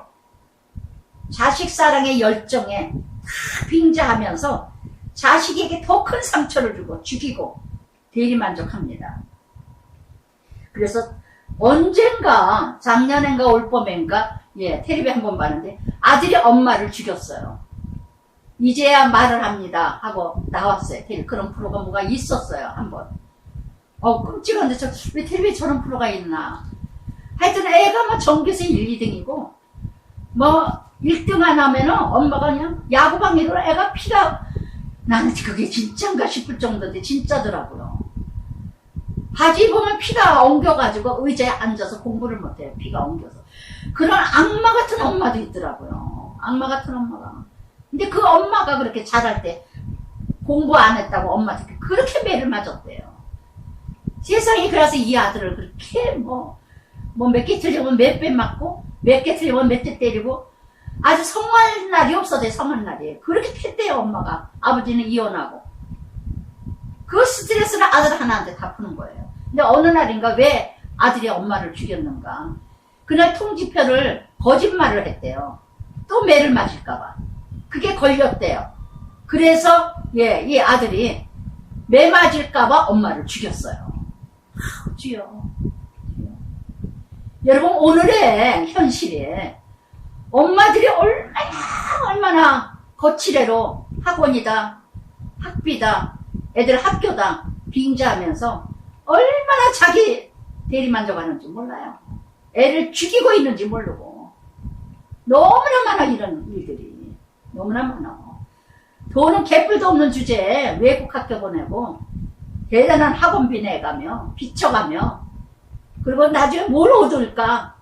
자식 사랑의 열정에 다 빙자하면서 자식에게 더 큰 상처를 주고 죽이고 대리만족합니다. 그래서 언젠가 작년인가 올 봄인가 텔레비 한 번 봤는데 아들이 엄마를 죽였어요. 이제야 말을 합니다 하고 나왔어요. 그런 프로가 뭐가 있었어요 한번. 끔찍한데 왜 텔레비에 저런 프로가 있나. 하여튼 애가 뭐 전교생 1, 2등이고 뭐 1등 안 하면은 엄마가 그냥 야구방으로 애가 피가 나는 그게 진짜인가 싶을 정도인데 진짜더라고요. 바지 보면 피가 엉겨가지고 의자에 앉아서 공부를 못해요. 피가 엉겨서. 그런 악마 같은 엄마도 있더라고요. 악마 같은 엄마가. 근데 그 엄마가 그렇게 잘할 때 공부 안 했다고 엄마한테 그렇게 매를 맞았대요. 세상에. 그래서 이 아들을 그렇게 뭐 몇 개 틀리면 몇 배 맞고 몇 개 틀리면 몇 대 때리고 아주 성할 날이 없어도 성할 날이에요. 그렇게 팼대요 엄마가. 아버지는 이혼하고. 그 스트레스를 아들 하나한테 다 푸는 거예요. 근데 어느 날인가 왜 아들이 엄마를 죽였는가. 그날 통지표를 거짓말을 했대요. 또 매를 맞을까봐. 그게 걸렸대요. 그래서 이 아들이 매 맞을까봐 엄마를 죽였어요. 주여. 여러분 오늘의 현실에 엄마들이 얼마나 거칠애로 학원이다, 학비다, 애들 학교다 빙자하면서 얼마나 자기 대리만족하는지 몰라요. 애를 죽이고 있는지 모르고. 너무나 많아 이런 일들이. 너무나 많아. 돈은 개뿔도 없는 주제에 외국 학교 보내고 대단한 학원비 내가며 비쳐가며 그리고 나중에 뭘 얻을까?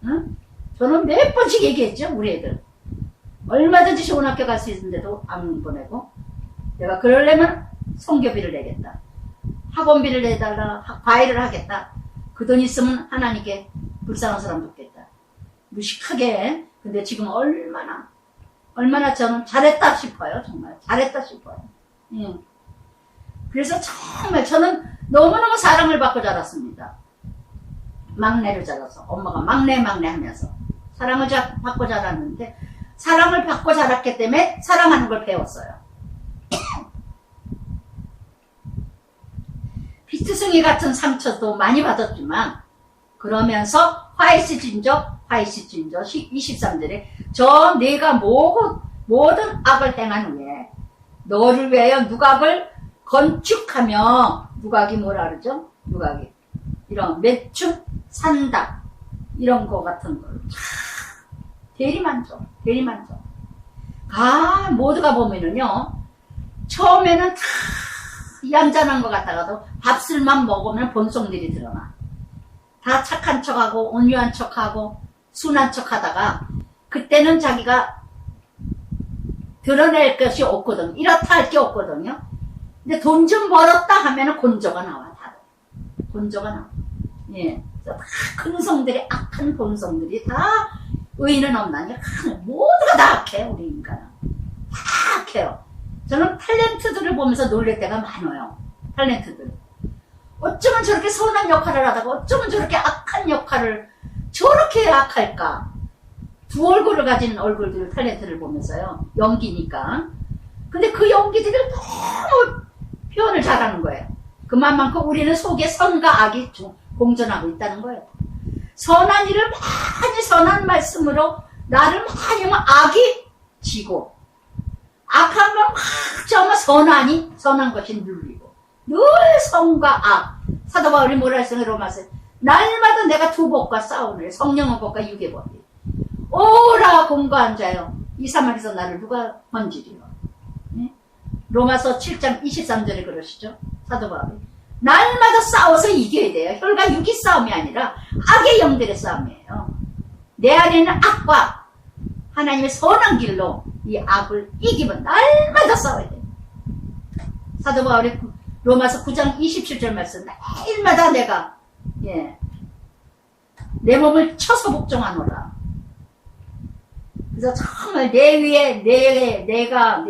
응? 저는 몇 번씩 얘기했죠 우리 애들. 얼마든지 좋은 학교 갈 수 있는데도 안 보내고 내가 그러려면 성교비를 내겠다. 학원비를 내달라. 과외를 하겠다. 그 돈 있으면 하나님께 불쌍한 사람 돕겠다. 무식하게. 근데 지금 얼마나 저는 잘했다 싶어요. 정말 잘했다 싶어요. 예. 그래서 정말 저는 너무너무 사랑을 받고 자랐습니다. 막내로 자라서 엄마가 막내 하면서 사랑을 받고 자랐는데 사랑을 받고 자랐기 때문에 사랑하는 걸 배웠어요. 피투성이 같은 상처도 많이 받았지만 그러면서 화이트 진저 23절에 저 내가 모든 악을 행한 후에 너를 위하여 누각을 건축하며 누각이 뭐라 그러죠? 누각이 이런 매춘 산다 이런 거 같은 걸 대리만족 모두가 보면은요 처음에는 다 얌전한 것 같다가도 밥술만 먹으면 본성들이 드러나. 다 착한 척하고 온유한 척하고 순한 척하다가 그때는 자기가 드러낼 것이 없거든. 이렇다 할 게 없거든요. 근데 돈 좀 벌었다 하면은 곤조가 나와. 다 곤조가 나와. 예, 다 근성들이 악한 본성들이 다 의인은 없나니 모두가 다 악해. 우리 인간은 다 악해요. 저는 탤런트들을 보면서 놀랄 때가 많아요. 탤런트들. 어쩌면 저렇게 선한 역할을 하다가 어쩌면 저렇게 악한 역할을 저렇게 악할까. 두 얼굴을 가진 얼굴들 탤런트를 보면서요. 연기니까. 근데 그 연기들을 너무 표현을 잘하는 거예요. 그만큼 우리는 속에 선과 악이 공존하고 있다는 거예요. 선한 일을 많이 선한 말씀으로 나를 많이 하면 악이 지고 악한 건 막 정말 선한 것이 눌리고 늘 선과 악. 사도 바울이 뭐라 했어요? 로마서 날마다 내가 두 법과 싸우네. 성령의 법과 육의 법이. 오라 공고한 자여 이 사막에서 나를 누가 건지리요. 네? 로마서 7장 23절에 그러시죠. 사도 바울이 날마다 싸워서 이겨야 돼요. 혈과 육이 싸움이 아니라 악의 영들의 싸움이에요. 내 안에는 악과 하나님의 선한 길로 이 악을 이기면 날마다 싸워야 돼요. 사도 바울이 로마서 9장 27절 말씀 날마다 내가 내 몸을 쳐서 복종하노라. 그래서 정말 내 위에 내가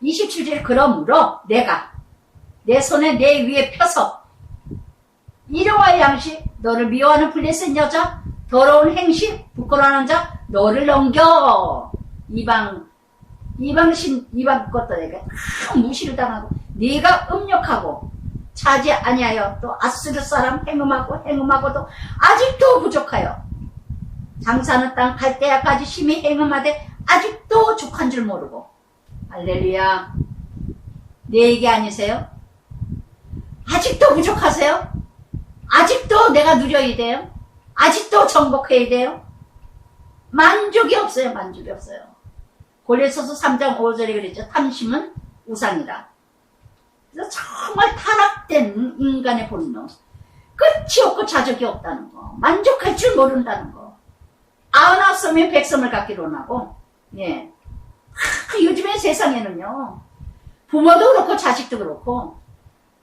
27절에 그러므로 내가 내 손에 내 위에 펴서 이러와 양식 너를 미워하는 불리센 여자 더러운 행실 부끄러워하는 자 너를 넘겨. 이방 것도 내가 다 무시를 당하고 네가 음욕하고 차지 아니하여 또 아스르 사람 행음하고도 아직도 부족하여 장사하는 땅 갈대아까지 심히 행음하되 아직도 족한 줄 모르고. 할렐루야. 내 얘기 아니세요? 아직도 부족하세요? 아직도 내가 누려야 돼요? 아직도 정복해야 돼요? 만족이 없어요. 만족이 없어요. 골로새서 3장 5절에 그랬죠. 탐심은 우상이다. 그래서 정말 타락된 인간의 본능. 끝이 없고 자족이 없다는 거. 만족할 줄 모른다는 거. 99섬이면 100섬을 갖기로 하고, 예. 요즘에 세상에는요, 부모도 그렇고 자식도 그렇고,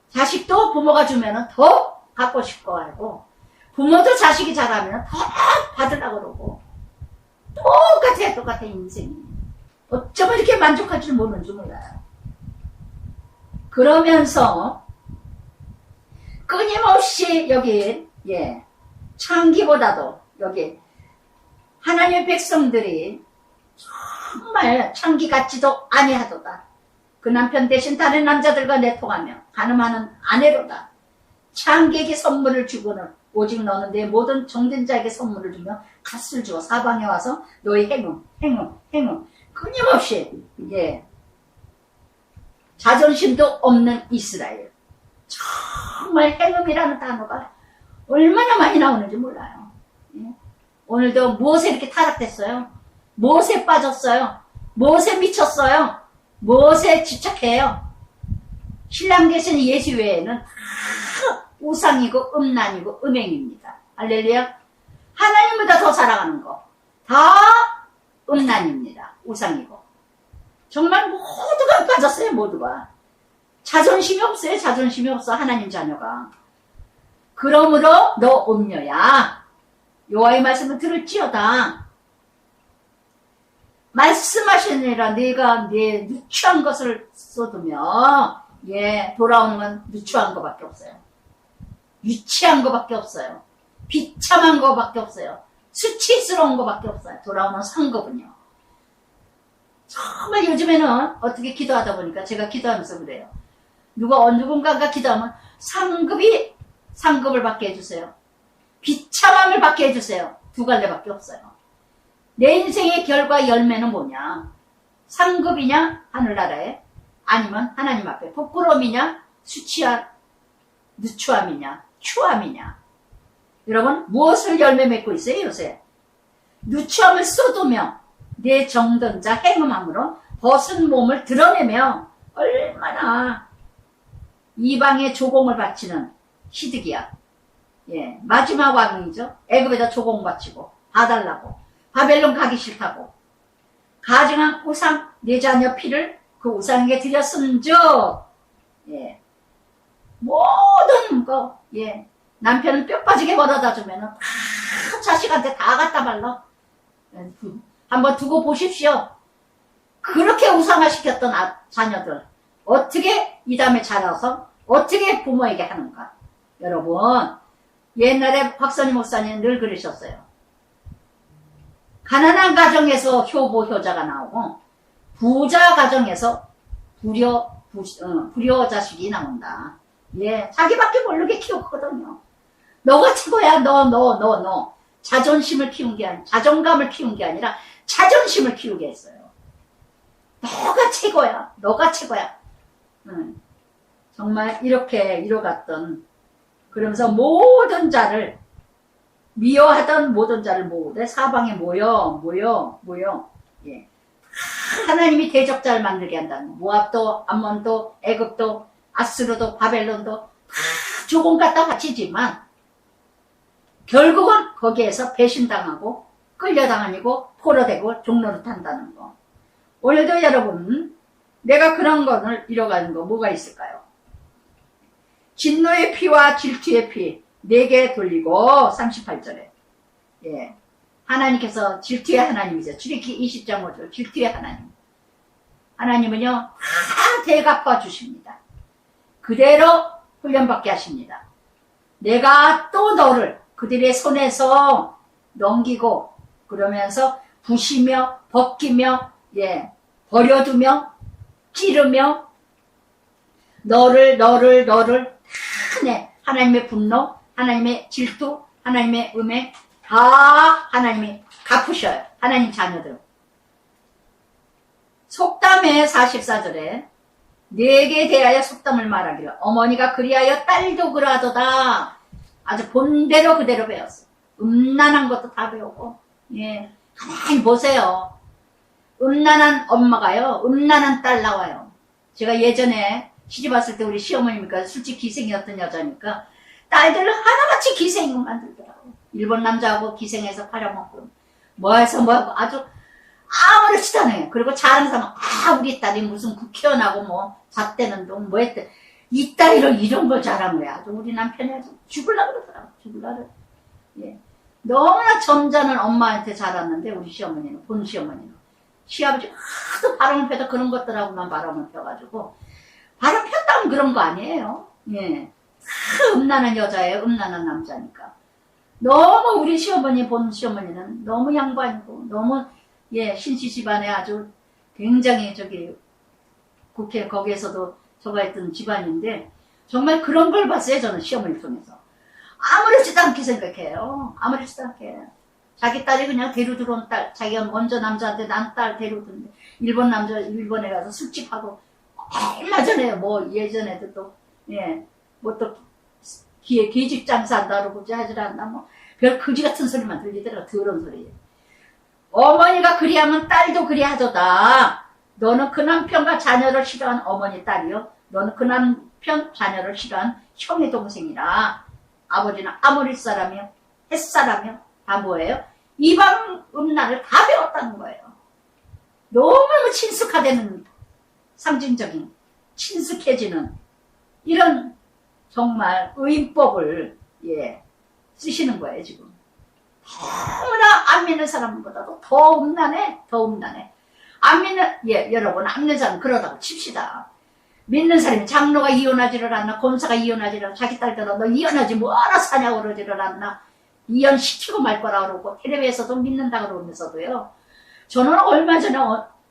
자식도 부모가 주면은 더 갖고 싶고 하고, 부모도 자식이 잘하면 더 받으려고 그러고, 똑같아, 인생이. 어쩌면 이렇게 만족할 줄 모르는 줄 몰라요. 그러면서, 끊임없이 여기, 예, 창기보다도 여기, 하나님의 백성들이 정말 창기 같지도 아니하도다. 그 남편 대신 다른 남자들과 내통하며 가늠하는 아내로다. 창기에게 선물을 주고는 오직 너는 내 모든 정든 자에게 선물을 주며 갓을 주어 사방에 와서 너의 행음 끊임없이 이게 자존심도 없는 이스라엘. 정말 행음이라는 단어가 얼마나 많이 나오는지 몰라요. 예? 오늘도 무엇에 이렇게 타락됐어요? 무엇에 빠졌어요? 무엇에 미쳤어요? 무엇에 집착해요? 신랑 되신 예수 외에는 다 우상이고 음란이고 음행입니다. 할렐루야. 하나님보다 더 사랑하는 거 다 음란입니다. 우상이고. 정말 모두가 빠졌어요. 모두가. 자존심이 없어요. 자존심이 없어. 하나님 자녀가. 그러므로 너 음녀야. 여호와의 말씀을 들을지어다. 말씀하시느라 내가 내 누추한 것을 쏟으며 예, 돌아오는 건 누추한 것밖에 없어요. 유치한 것밖에 없어요. 비참한 것밖에 없어요. 수치스러운 것밖에 없어요. 돌아오는 상급은요. 정말 요즘에는 어떻게 기도하다 보니까 제가 기도하면서 그래요. 누군가가 기도하면 상급을 받게 해주세요. 비참함을 받게 해주세요. 두 갈래밖에 없어요. 내 인생의 결과 열매는 뭐냐? 상급이냐? 하늘나라에? 아니면 하나님 앞에? 부끄러움이냐? 누추함이냐? 추함이냐? 여러분, 무엇을 열매 맺고 있어요, 요새? 누추함을 쏟으며 내 정든 자 행음함으로 벗은 몸을 드러내며 얼마나 이방의 조공을 바치는 히드기야. 예, 마지막 왕이죠. 애굽에다 조공 바치고 봐달라고. 바벨론 가기 싫다고. 가증한 우상 내 자녀 피를 그 우상에게 드렸음즉 예, 모든 거 예, 남편은 뼈 빠지게 벌어다 주면은 다 자식한테 다 갖다 발라. 한번 두고 보십시오. 그렇게 우상화시켰던 자녀들 어떻게 이 다음에 자라서 어떻게 부모에게 하는가. 여러분, 옛날에 박선희 목사님 늘 그러셨어요. 가난한 가정에서 효보 효자가 나오고 부자 가정에서 불효 자식이 나온다. 예, 자기밖에 모르게 키웠거든요. 너가 최고야. 너. 자존심을 키운 게 아니라 자존감을 키운 게 아니라 자존심을 키우게 했어요. 너가 최고야. 정말 이렇게 이뤄갔던, 그러면서 모든 자를 미워하던 모든 자를 모으되 사방에 모여. 예. 하나님이 대적자를 만들게 한다는 거. 모압도, 암몬도, 애굽도, 아스루도, 바벨론도 다 조공 갖다 바치지만 결국은 거기에서 배신당하고 끌려당하고 포로되고 종로를 탄다는 거. 오늘도 여러분, 내가 그런 거를 잃어가는 거 뭐가 있을까요? 진노의 피와 질투의 피 내게 돌리고 38절에 예, 하나님께서 질투의 하나님이세요. 출애굽기 20장 5절 질투의 하나님. 하나님은요 다 대갚아 주십니다. 그대로 훈련받게 하십니다. 내가 또 너를 그들의 손에서 넘기고 그러면서 부시며 벗기며 예, 버려두며 찌르며 너를 다 내 하나님의 분노, 하나님의 질투, 하나님의 음행 다 하나님이 갚으셔요. 하나님 자녀들. 속담의 44절에 내게 대하여 속담을 말하기를 어머니가 그리하여 딸도 그러하도다. 아주 본대로 그대로 배웠어. 음란한 것도 다 배우고. 예, 가만히 보세요. 음란한 엄마가요, 음란한 딸 나와요. 제가 예전에 시집 왔을 때 우리 시어머니니까 술집 기생이었던 여자니까 딸들을 하나같이 기생으로 만들더라고. 일본 남자하고 기생해서 팔아먹고 뭐해서 뭐하고 아주 아무렇지도 않아요. 그리고 잘하는 사람은 우리 딸이 무슨 국회의원하고 뭐 잣대는 동 뭐 했대. 이 딸이 이런 걸 잘한 거야. 아주 우리 남편이 아주 죽을라 그러더라고. 죽을라 그래. 예. 너무나 점잖은 엄마한테 자랐는데 우리 시어머니는, 본 시어머니는. 시아버지 하도 바람을 펴도 그런 것들하고만 바람을 펴가지고 바람 폈다면 그런 거 아니에요. 예. 음란한 여자예요. 음란한 남자니까. 너무 우리 시어머니, 본 시어머니는 너무 양반이고 너무 예, 신씨 집안에 아주 굉장히 국회 거기에서도 저가 했던 집안인데 정말 그런 걸 봤어요. 저는 시어머니 통해서. 아무렇지도 않게 생각해요. 아무렇지도 않게. 자기 딸이 그냥 데리고 들어온 딸, 자기가 먼저 남자한테 난 딸 데리고 들어오는데 일본 남자 일본에 가서 술집하고 얼마 전에 뭐 예전에도 또 예, 뭐 또 계집 장사한다 그러고 하질 않나 뭐 별 거지 같은 소리만 들리더라고. 더러운 소리. 어머니가 그리하면 딸도 그리하도다. 너는 그 남편과 자녀를 싫어한 어머니 딸이요. 너는 그 남편 자녀를 싫어한 형의 동생이라. 아버지는 아모리 사람이요. 햇사람이요. 다 뭐예요? 이방 음란을 다 배웠다는 거예요. 너무 친숙하다는 상징적인 친숙해지는 이런 정말 의인법을 예, 쓰시는 거예요 지금. 너무나 안 믿는 사람보다도 더 음란해. 더 음란해. 안 믿는 예 여러분 안 믿는 사람 그러다고 칩시다. 믿는 사람이 장로가 이혼하지를 않나 권사가 이혼하지를 않나 자기 딸들은 너 이혼하지 뭐하러 사냐고 그러지를 않나 이혼시키고 말 거라 그러고 텔레비에서도 믿는다 그러면서도요. 저는 얼마 전에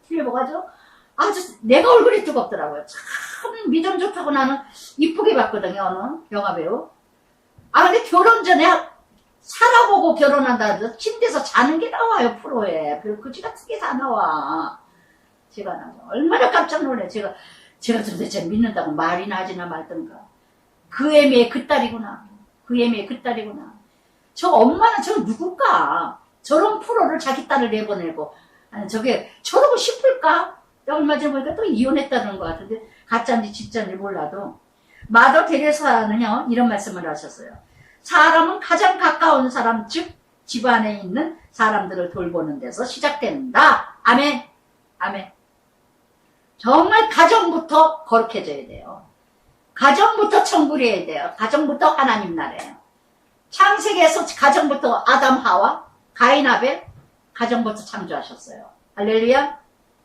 텔레비 보가지고 아주 내가 얼굴이 뜨겁더라고요. 참 믿음 좋다고 나는 이쁘게 봤거든요. 어느 영화배우. 근데 결혼 전에 살아보고 결혼한다 해서 침대에서 자는 게 나와요. 프로에. 별 그지 같은 게 다 나와. 제가 얼마나 깜짝 놀래. 제가 도대체 믿는다고 말이나 하지나 말던가. 그 애미의 그 딸이구나. 그 애미의 그 딸이구나. 저 엄마는 저 누굴까? 저런 프로를 자기 딸을 내보내고 아니 저게 저러고 싶을까? 얼마 전에 보니까 또 이혼했다는 것 같은데 가짜인지 진짜인지 몰라도 마더 테레사는요 이런 말씀을 하셨어요. 사람은 가장 가까운 사람 즉 집안에 있는 사람들을 돌보는 데서 시작된다. 아멘. 아멘. 정말 가정부터 거룩해져야 돼요. 가정부터 청구해야 돼요. 가정부터 하나님 나라예요. 창세기에서 가정부터 아담 하와 가인 아벨 가정부터 창조하셨어요. 할렐루야.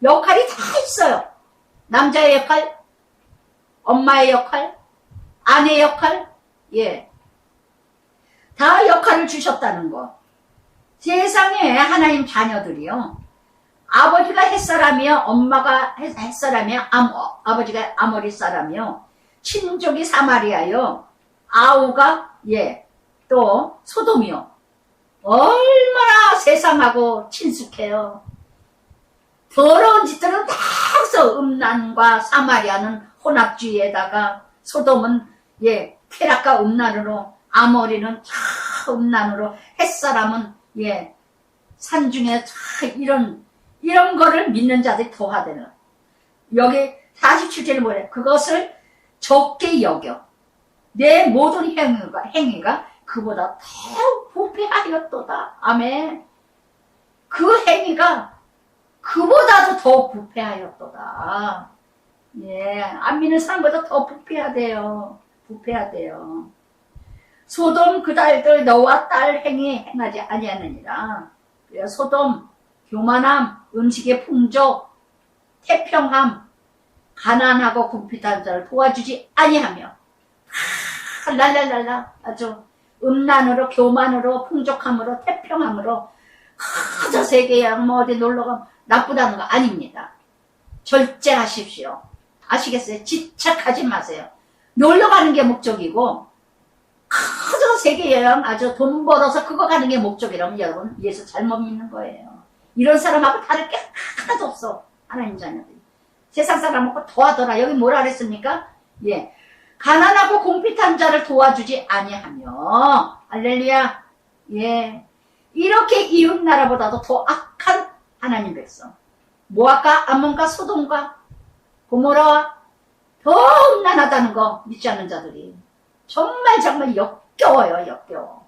역할이 다 있어요. 남자의 역할, 엄마의 역할, 아내의 역할, 예, 다 역할을 주셨다는 거. 세상에 하나님 자녀들이요. 아버지가 햇사람이요, 엄마가 햇사람이요, 아버지가 아모리 사람이요, 친족이 사마리아요, 아우가 예, 또 소돔이요. 얼마나 세상하고 친숙해요. 더러운 짓들은 다 해서 음란과 사마리아는 혼합주의에다가 소돔은 예 쾌락과 음란으로 아모리는 음란으로 햇사람은 예 산중에 이런 거를 믿는 자들이 더하되는 여기 47절에 뭐래 그것을 적게 여겨 내 모든 행위가 그보다 더 부패하였도다. 아멘. 그 행위가 그보다도 더 부패하였도다. 예, 안 믿는 사람보다 더 부패하대요. 부패하대요. 소돔 그 딸들 너와 딸 행하지 아니하느니라. 소돔 교만함, 음식의 풍족, 태평함, 가난하고 궁핍한 자를 도와주지 아니하며 랄랄랄라 아주 음란으로 교만으로 풍족함으로 태평함으로 저 세계에 뭐 어디 놀러가면 나쁘다는 거 아닙니다. 절제하십시오. 아시겠어요? 집착하지 마세요. 놀러가는 게 목적이고 저 세계 여행 아주 돈 벌어서 그거 가는 게 목적이라면 여러분 예수 잘못 믿는 거예요. 이런 사람하고 다를 게 하나도 없어. 하나님 자녀들이. 세상 사람 먹고 도와더라. 여기 뭐라 그랬습니까? 예. 가난하고 공핍한 자를 도와주지 아니하며. 할렐루야. 예. 이렇게 이웃 나라보다도 더 악한 하나님 백성. 모압과 암몬과 소돔과 고모라와 더 음란하다는 거 믿지 않는 자들이. 정말 역겨워요. 역겨워.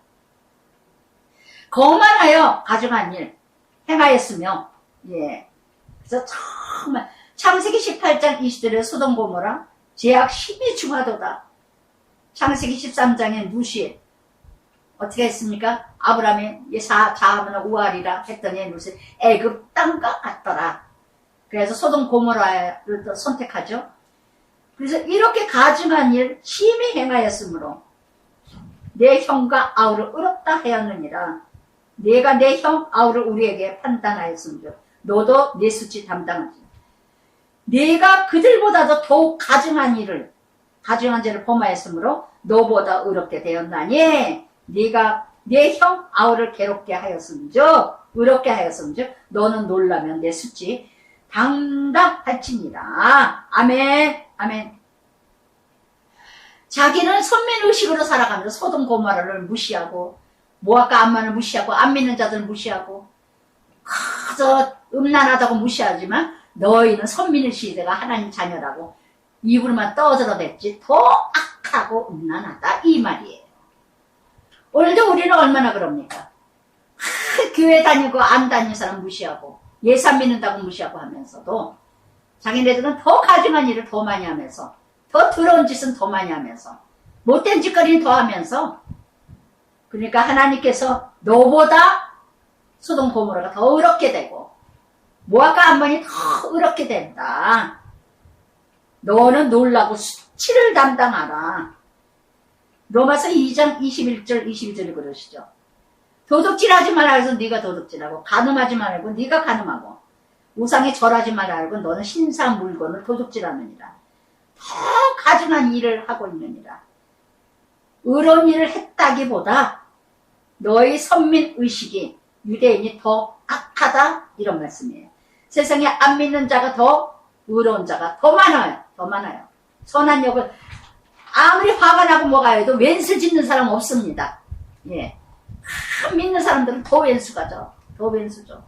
거만하여 가증한 일 행하였으며, 예. 그래서 정말 창세기 18장 20절에 소돔 고모라 죄악 심히 중하도다. 창세기 13장에 무시 어떻게 했습니까? 아브라함이 자하면 우아리라 했더니 무슨 애굽 땅과 같더라. 그래서 소돔 고모라를 또 선택하죠. 그래서 이렇게 가증한 일 심히 행하였으므로 내 형과 아우를 의롭다 하였느니라. 내가 내 형 아우를 우리에게 판단하였으므로 너도 내 수치 담당하지. 내가 그들보다도 더욱 가증한 죄를 범하였으므로 너보다 의롭게 되었나니 네가 내 형 아우를 괴롭게 하였음즉 의롭게 하였음즉 너는 놀라면 내 수치 당당할지니라. 아멘. 아멘. 자기는 선민의식으로 살아가면서 소돔 고모라를 무시하고 모압과 암몬을 무시하고 안 믿는 자들을 무시하고 그저 음란하다고 무시하지만 너희는 선민의 시대가 하나님 자녀라고 입으로만 떠들어댔지 더 악하고 음란하다 이 말이에요. 오늘도 우리는 얼마나 그럽니까? 교회 다니고 안 다니는 사람 무시하고 예산 믿는다고 무시하고 하면서도 자기네들은 더 가증한 일을 더 많이 하면서 더 더러운 짓은 더 많이 하면서 못된 짓거리는 더 하면서 그러니까 하나님께서 너보다 소돔 고모라가 더 의롭게 되고 모압과 암몬이 더 의롭게 된다. 너는 놀라고 수치를 담당하라. 로마서 2장 21절 22절을 그러시죠. 도둑질하지 말라 해서 네가 도둑질하고 간음하지 말고 네가 간음하고 우상에 절하지 말라 하고 너는 신사한 물건을 도둑질하느니라. 더 가증한 일을 하고 있느니라. 의로운 일을 했다기보다 너희 선민의식이 유대인이 더 악하다 이런 말씀이에요. 세상에 안 믿는 자가 더 의로운 자가 더 많아요. 더 많아요. 선한 욕을 아무리 화가 나고 뭐가 해도 왼수 짓는 사람 없습니다. 예. 안 믿는 사람들은 더 왼수가죠. 더 왼수죠.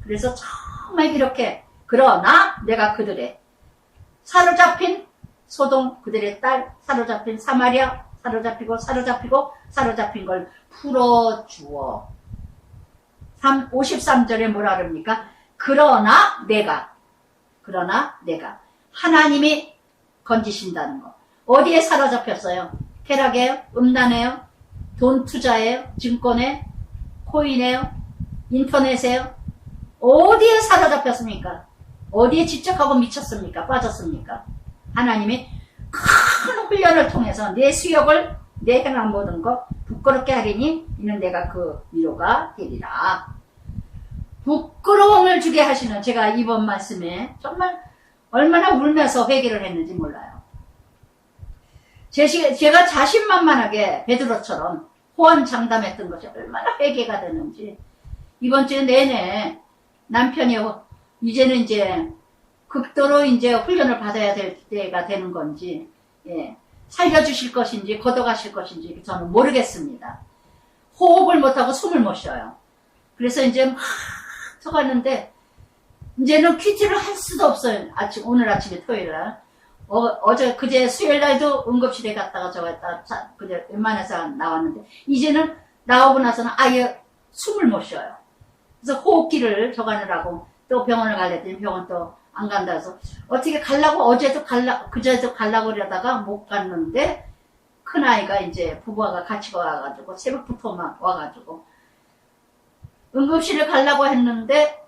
그래서 정말 이렇게 그러나 내가 그들의 사로잡힌 소돔 그들의 딸 사로잡힌 사마리아 사로잡힌 걸 풀어주어 53절에 뭐라 그럽니까? 그러나 내가 하나님이 건지신다는 거. 어디에 사로잡혔어요? 쾌락이에요? 음란이에요? 돈 투자예요? 증권에? 코인에요? 인터넷에요? 어디에 사로잡혔습니까? 어디에 집착하고 미쳤습니까? 빠졌습니까? 하나님이 큰 훈련을 통해서 내 수욕을 내 행한 모든 거 부끄럽게 하리니 이는 내가 그 위로가 되리라. 부끄러움을 주게 하시는 제가 이번 말씀에 정말 얼마나 울면서 회개를 했는지 몰라요. 제가 자신만만하게 베드로처럼 호언장담했던 것이 얼마나 회개가 되는지 이번 주 내내 남편이 이제는 이제 극도로 이제 훈련을 받아야 될 때가 되는 건지 예, 살려주실 것인지 걷어가실 것인지 저는 모르겠습니다. 호흡을 못하고 숨을 못 쉬어요. 그래서 이제 막 서갔는데 이제는 큐티를 할 수도 없어요. 오늘 아침에 토요일날 어제 그제 수요일날도 응급실에 갔다가 그제 웬만해서 나왔는데 이제는 나오고 나서는 아예 숨을 못 쉬어요. 그래서 호흡기를 저가느라고 또 병원을 가려더니 병원 또 안 간다 해서 어떻게 가려고 그제도 가려고 그러다가 못 갔는데 큰아이가 이제 부부가 같이 와가지고 새벽부터 막 와가지고 응급실을 가려고 했는데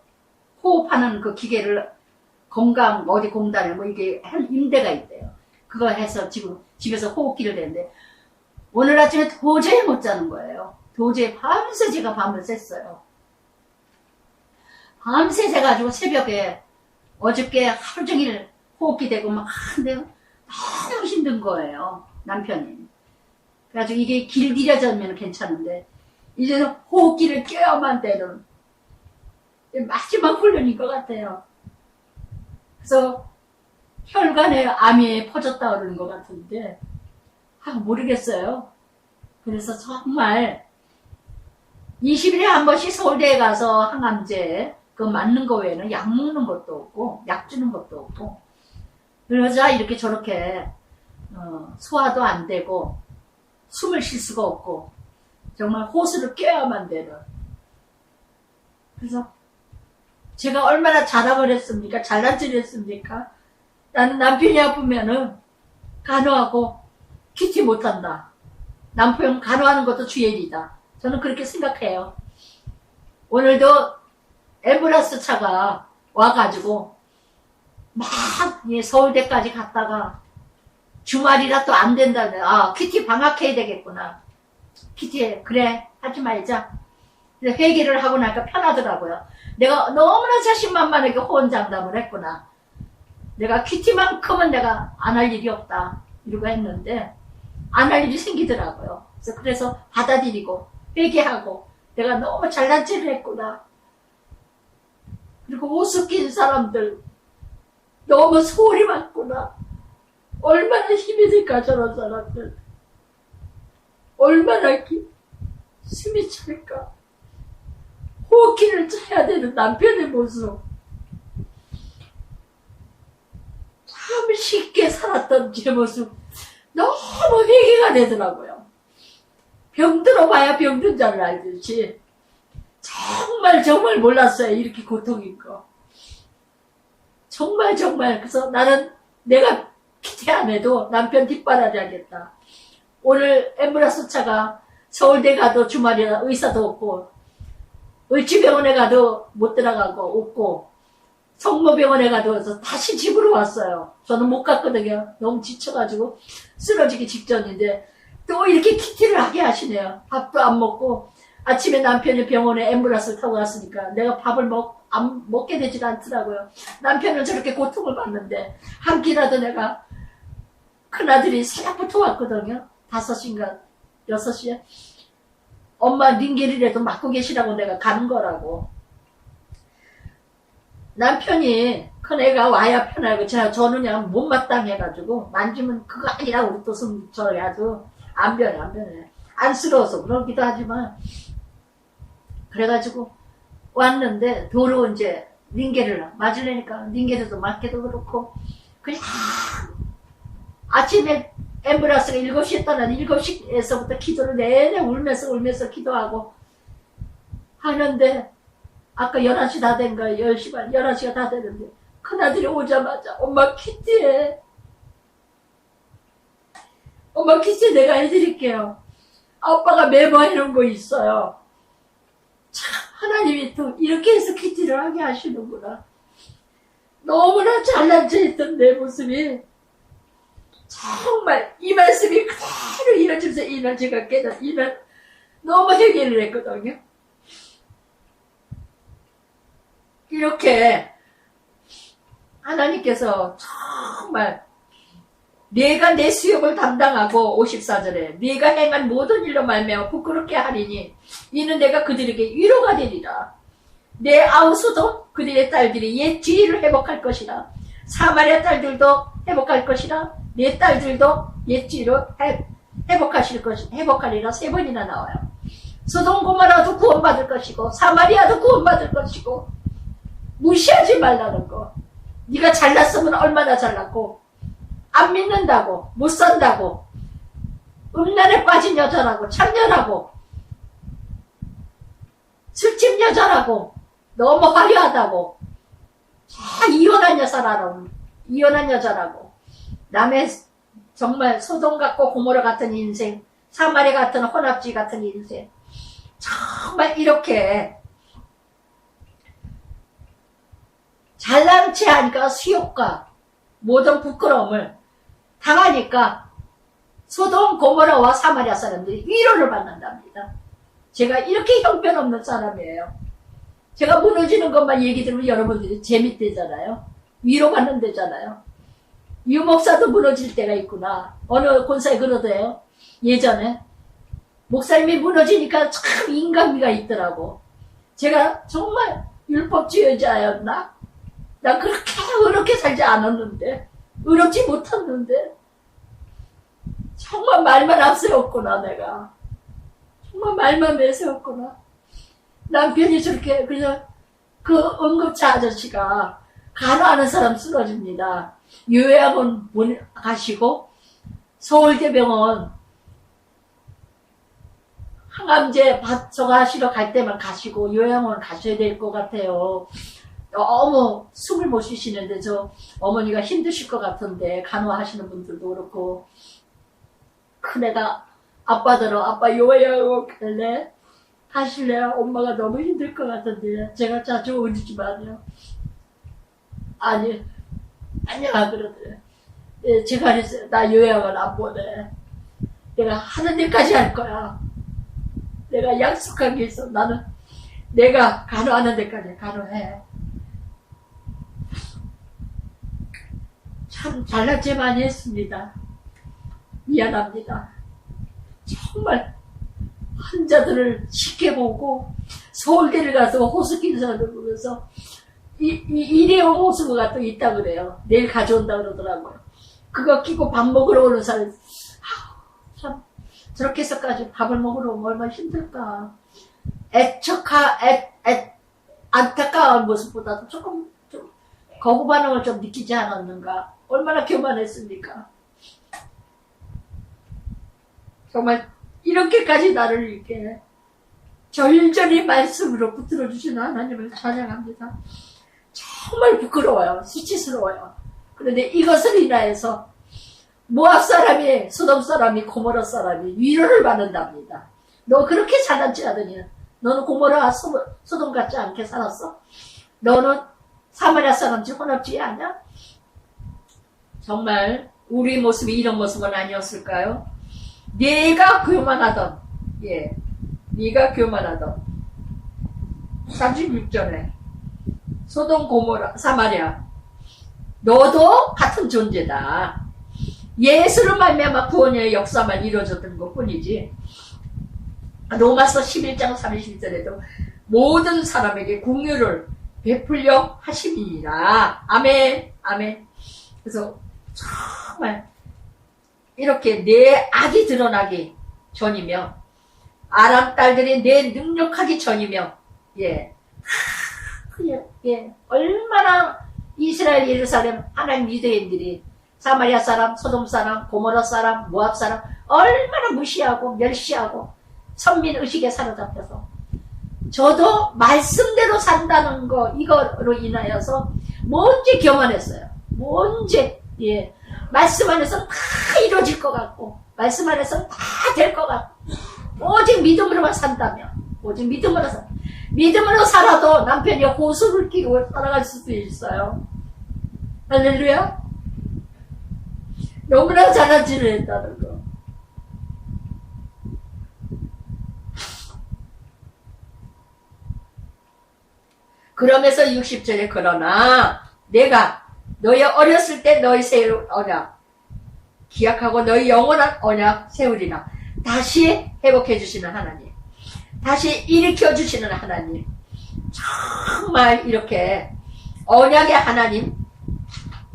호흡하는 그 기계를 어디 공단에 뭐 이게 한 임대가 있대요. 그거 해서 지금 집에서 호흡기를 대는데 오늘 아침에 도저히 못 자는 거예요. 도저히 밤새 제가 밤을 샜어요. 밤새 새가지고 새벽에 어저께 하루 종일 호흡기 대고 막 하는데 너무 힘든 거예요. 남편이. 그래가지고 이게 길들여지면 괜찮은데 이제는 호흡기를 껴야만 되는 마지막 훈련인 것 같아요. 그래서 혈관에 암이 퍼졌다 그러는 것 같은데 모르겠어요. 그래서 정말 20일에 한 번씩 서울대에 가서 항암제 그 맞는 거 외에는 약 먹는 것도 없고 약 주는 것도 없고 그러자 이렇게 저렇게 소화도 안 되고 숨을 쉴 수가 없고 정말 호수를 껴야만 되는. 그래서 제가 얼마나 자랑을 했습니까? 잘난 척 했습니까? 나는 남편이 아프면은 간호하고 키티 못한다. 남편 간호하는 것도 주일이다. 저는 그렇게 생각해요. 오늘도 앰뷸런스 차가 와가지고 막 서울대까지 갔다가 주말이라 또 안 된다네. 키티 방학해야 되겠구나. 키티 그래 하지 말자. 그래서 회개를 하고 나니까 편하더라고요. 내가 너무나 자신만만하게 호언장담을 했구나. 내가 키티만큼은 내가 안 할 일이 없다 이러고 했는데 안 할 일이 생기더라고요. 그래서 받아들이고 회개하고 내가 너무 잘난 체를 했구나. 그리고 옷을 낀 사람들 너무 소홀히 맞구나. 얼마나 힘이 들까 저런 사람들. 얼마나 숨이 찰까. 호흡기를 차야 되는 남편의 모습. 참 쉽게 살았던 제 모습 너무 회개가 되더라고요. 병들어 봐야 병든 줄 알듯이 정말 몰랐어요. 이렇게 고통인 거. 정말 그래서 나는 내가 키티 안 해도 남편 뒷바라지 하겠다. 오늘 앰뷸런스 차가 서울대 가도 주말이라 의사도 없고 을지병원에 가도 못 들어가고 없고 성모병원에 가도 다시 집으로 왔어요. 저는 못 갔거든요. 너무 지쳐가지고 쓰러지기 직전인데 또 이렇게 키티를 하게 하시네요. 밥도 안 먹고 아침에 남편이 병원에 앰뷸런스를 타고 갔으니까 내가 밥을 안 먹게 되질 않더라고요. 남편은 저렇게 고통을 받는데 한 끼라도 내가 큰아들이 새벽부터 왔거든요. 5시인가 6시에 엄마 링겔이라도 맞고 계시라고 내가 가는 거라고. 남편이 큰애가 와야 편하고 저는 그냥 못마땅해가지고 만지면 그거 아니라고 우리 또 저기 아주 안 변해. 안쓰러워서 그러기도 하지만 그래가지고 왔는데 도로 이제 링겔을 맞으려니까 링겔에도 맞기도 그렇고 그냥 아침에 앰뷸런스가 7시에 떠나는 7시에서부터 기도를 내내 울면서 기도하고 하는데 아까 11시 다 된 거예요. 10시 반, 11시가 다 되는데 큰아들이 오자마자 엄마 키티 내가 해드릴게요. 아빠가 매번 이런 거 있어요. 참 하나님이 또 이렇게 해서 키티를 하게 하시는구나. 너무나 잘난 체 했던 내 모습이 정말 이 말씀이 그대로 이어지면서 이날 제가 이날 너무 회개를 했거든요. 이렇게 하나님께서 정말 내가 내 수욕을 담당하고 54절에 네가 행한 모든 일로 말미암아 부끄럽게 하리니 이는 내가 그들에게 위로가 되리라. 내 아우소도 그들의 딸들이 옛 지위를 회복할 것이라. 사마리아 딸들도 회복할 것이라. 내 딸들도 옛 지위로 회복하리라. 3번이나 나와요. 소돔 고모라도 구원받을 것이고 사마리아도 구원받을 것이고 무시하지 말라는 거. 네가 잘났으면 얼마나 잘났고 안 믿는다고 못 산다고 음란에 빠진 여자라고 참여라고 술집 여자라고 너무 화려하다고 이혼한 여자라고 남의 정말 소돔 같고 고모라 같은 인생 사마리 같은 혼합지 같은 인생 정말 이렇게 잘난 체 하니까 수욕과 모든 부끄러움을 당하니까 소돔 고모라와 사마리아 사람들이 위로를 받는답니다. 제가 이렇게 형편없는 사람이에요. 제가 무너지는 것만 얘기 들으면 여러분들이 재밌대잖아요. 위로받는 데잖아요. 유목사도 무너질 때가 있구나. 어느 본사에 그러대요. 예전에 목사님이 무너지니까 참 인간미가 있더라고. 제가 정말 율법주의자였나? 난 그렇게 어렵게 살지 않았는데, 어렵지 못했는데, 정말 말만 앞세웠구나, 내가. 정말 말만 내세웠구나. 남편이 저렇게, 그냥 그 응급차 아저씨가 간호하는 사람 쓰러집니다. 요양원 가시고, 서울대병원 항암제 저거 하시러 갈 때만 가시고, 요양원 가셔야 될 것 같아요. 너무 숨을 못 쉬시는데, 저 어머니가 힘드실 것 같은데, 간호하시는 분들도 그렇고, 큰애가 아빠더러 아빠 요양원 갈래? 가실래요? 엄마가 너무 힘들 것 같은데. 제가 자주 오지만요. 아니야 그러더래. 예, 제가 그랬어요. 나 요양원 안 보내. 내가 하는 일까지 할 거야. 내가 약속한 게 있어. 나는 내가 간호하는 데까지 간호해. 참 잘난 체 많이 했습니다. 미안합니다. 정말 환자들을 지켜보고 서울대를 가서 호스피스를 보면서 일회용 호수가 또 있다고 그래요. 내일 가져온다 그러더라고요. 그거 끼고 밥 먹으러 오는 사람, 참 저렇게 해서까지 밥을 먹으러 오면 얼마나 힘들까. 안타까운 모습보다도 조금 좀 거부 반응을 좀 느끼지 않았는가. 얼마나 교만했습니까. 정말 이렇게까지 나를 이렇게 절절히 말씀으로 붙들어 주시는 하나님을 찬양합니다. 정말 부끄러워요. 수치스러워요. 그런데 이것을 인하여서 모압 사람이, 소돔 사람이, 고모라 사람이 위로를 받는답니다. 너 그렇게 잘난 체 하더니 너는 고모라 소돔 같지 않게 살았어? 너는 사마리아 사람지 혼합주의 아니야? 정말 우리 모습이 이런 모습은 아니었을까요? 네가 교만하던, 예, 네가 교만하던 36절에 소돔 고모라 사마리아 너도 같은 존재다. 예수를 말미암아 구원의 역사만 이루어졌던 것 뿐이지. 로마서 11장 31절에도 모든 사람에게 긍휼을 베풀려 하심이니라. 아멘. 아멘. 그래서 정말 이렇게 내 악이 드러나기 전이며 아람 딸들이 내 능력하기 전이며, 예, 예, 얼마나 이스라엘 예루살렘 하나님 유대인들이 사마리아 사람, 소돔 사람, 고모라 사람, 모압 사람 얼마나 무시하고 멸시하고 선민의식에 사로잡혀서 저도 말씀대로 산다는 거 이거로 인하여서 뭔지 교만했어요. 뭔지, 예, 말씀 안에서 다 이루어질 것 같고 말씀 안에서 다 될 것 같고 오직 믿음으로만 산다면, 오직 믿음으로 살아도 남편이 호수를 끼고 살아갈 수도 있어요. 할렐루야. 너무나 잘난 짓을 했다는 거. 그러면서 60절에 그러나 내가 너의 어렸을 때 너의 세울 언약 기약하고 너의 영원한 언약 세우리나. 다시 회복해 주시는 하나님, 다시 일으켜 주시는 하나님, 정말 이렇게 언약의 하나님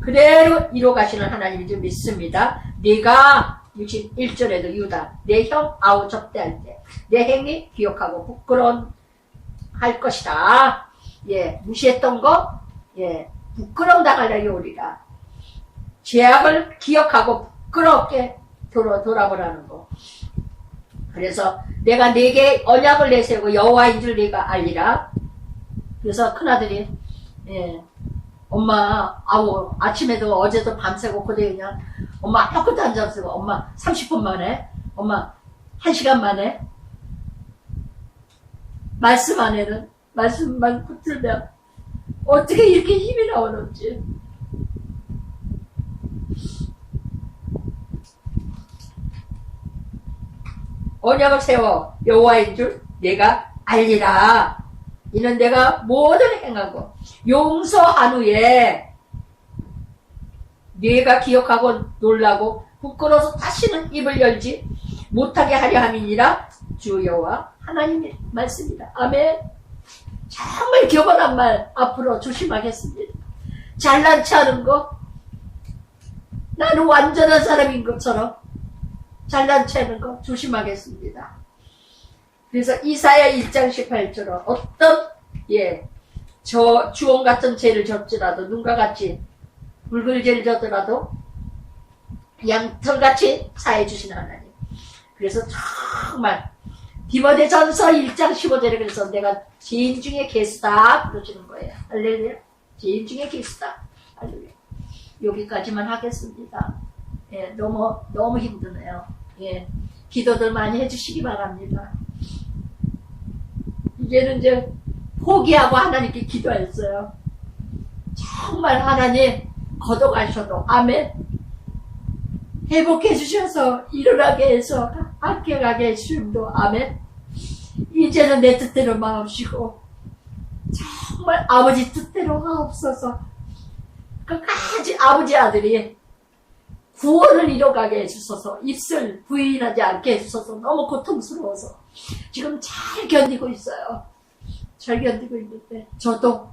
그대로 이루어 가시는 하나님인 줄 믿습니다. 네가 61절에도 유다 내 형 아우 접대할 때 내 행위 기억하고 부끄러운 할 것이다. 예, 무시했던 거, 예, 부끄러움 당할 날이 오리라. 죄악을 기억하고 부끄럽게 돌아보라는 거. 그래서 내가 네게 언약을 내세우고 여호와인 줄 네가 알리라. 그래서 큰아들이, 예, 엄마, 아우, 아침에도 어제도 밤새고 그대 그냥 엄마 아무것도 안 잡수고 엄마 30분 만에, 엄마 1시간 만에 말씀 안에는 말씀만 붙들면 어떻게 이렇게 힘이 나오는지. 언약을 세워 여호와인 줄 내가 알리라. 이는 내가 모든 행하고 용서한 후에 네가 기억하고 놀라고 부끄러워서 다시는 입을 열지 못하게 하려 함이니라. 주 여호와 하나님의 말씀이다. 아멘. 정말 교만한 말 앞으로 조심하겠습니다. 잘난 체 하는 거, 나는 완전한 사람인 것처럼 잘난 체 하는 거 조심하겠습니다. 그래서 이사야 1장 18절은 어떤 저 주홍 같은 죄를 졌지라도 눈과 같이 붉은 죄를 졌더라도 양털같이 사해 주시는 하나님. 그래서 정말 디모데전서 1장 15절에 그래서 내가 죄인 중에 개수다 그러시는 거예요. 할렐루야. 죄인 중에 개수다. 할렐루야. 여기까지만 하겠습니다. 예, 너무 힘드네요. 예, 기도들 많이 해주시기 바랍니다. 이제는 이제 포기하고 하나님께 기도했어요. 정말 하나님 거둬가셔도 아멘. 회복해 주셔서 일어나게 해서 합격하게 해주심도 아멘. 이제는 내 뜻대로 마옵시고 정말 아버지 뜻대로 하옵소서. 끝까지 아버지 아들이 구원을 이뤄가게 해주소서. 입술 부인하지 않게 해주소서. 너무 고통스러워서 지금 잘 견디고 있어요. 잘 견디고 있는데 저도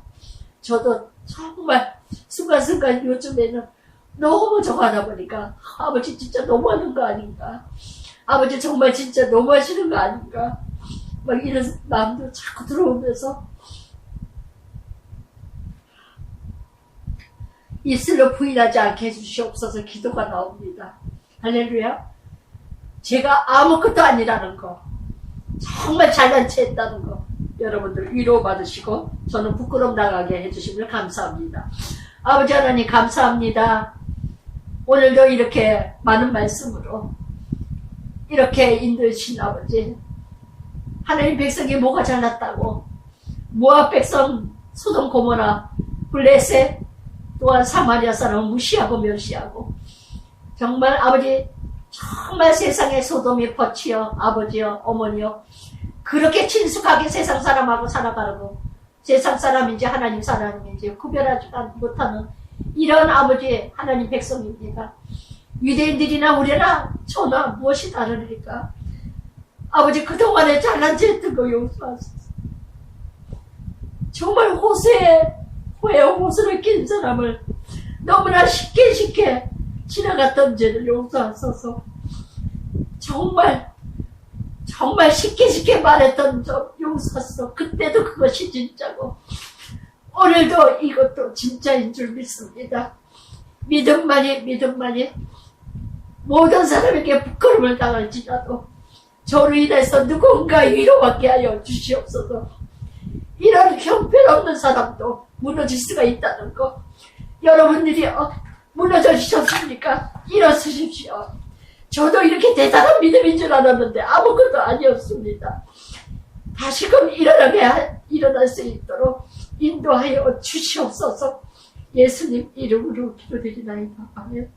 정말 순간순간 요즘에는 너무 저거 하다 보니까 아버지 진짜 너무하는 거 아닌가, 아버지 정말 진짜 너무하시는 거 아닌가 막 이런 마음도 자꾸 들어오면서 입술로 부인하지 않게 해주시옵소서 기도가 나옵니다. 할렐루야. 제가 아무것도 아니라는 거, 정말 잘난 체 했다는 거 여러분들 위로받으시고 저는 부끄럼 나가게 해주시면 감사합니다. 아버지 하나님 감사합니다. 오늘도 이렇게 많은 말씀으로 이렇게 인도해주신 아버지, 하나님 백성이 뭐가 잘났다고, 모압 백성 소돔 고모라 블레셋 또한 사마리아 사람을 무시하고 멸시하고, 정말 아버지 정말 세상에 소돔이 퍼치여 아버지여 어머니여 그렇게 친숙하게 세상 사람하고 살아가고 세상 사람인지 하나님 사람인지 구별하지 못하는 이런 아버지 하나님 백성입니다. 유대인들이나 우리나 저나 무엇이 다르니까 아버지 그동안에 잘난 체 했던 거 용서하소서. 정말 호세의 호수를 낀 사람을 너무나 쉽게 지나갔던 죄를 용서하소서. 정말 쉽게 말했던 점 용서하소서. 그때도 그것이 진짜고 오늘도 이것도 진짜인 줄 믿습니다. 믿음만이 모든 사람에게 부끄러움을 당할지라도 저로 인해서 누군가 위로받게 하여 주시옵소서. 이런 형편없는 사람도 무너질 수가 있다는 거, 여러분들이 무너져 주셨습니까? 일어서십시오. 저도 이렇게 대단한 믿음인 줄 알았는데 아무것도 아니었습니다. 다시금 일어날 수 있도록 인도하여 주시옵소서. 예수님 이름으로 기도드리나이다. 아멘.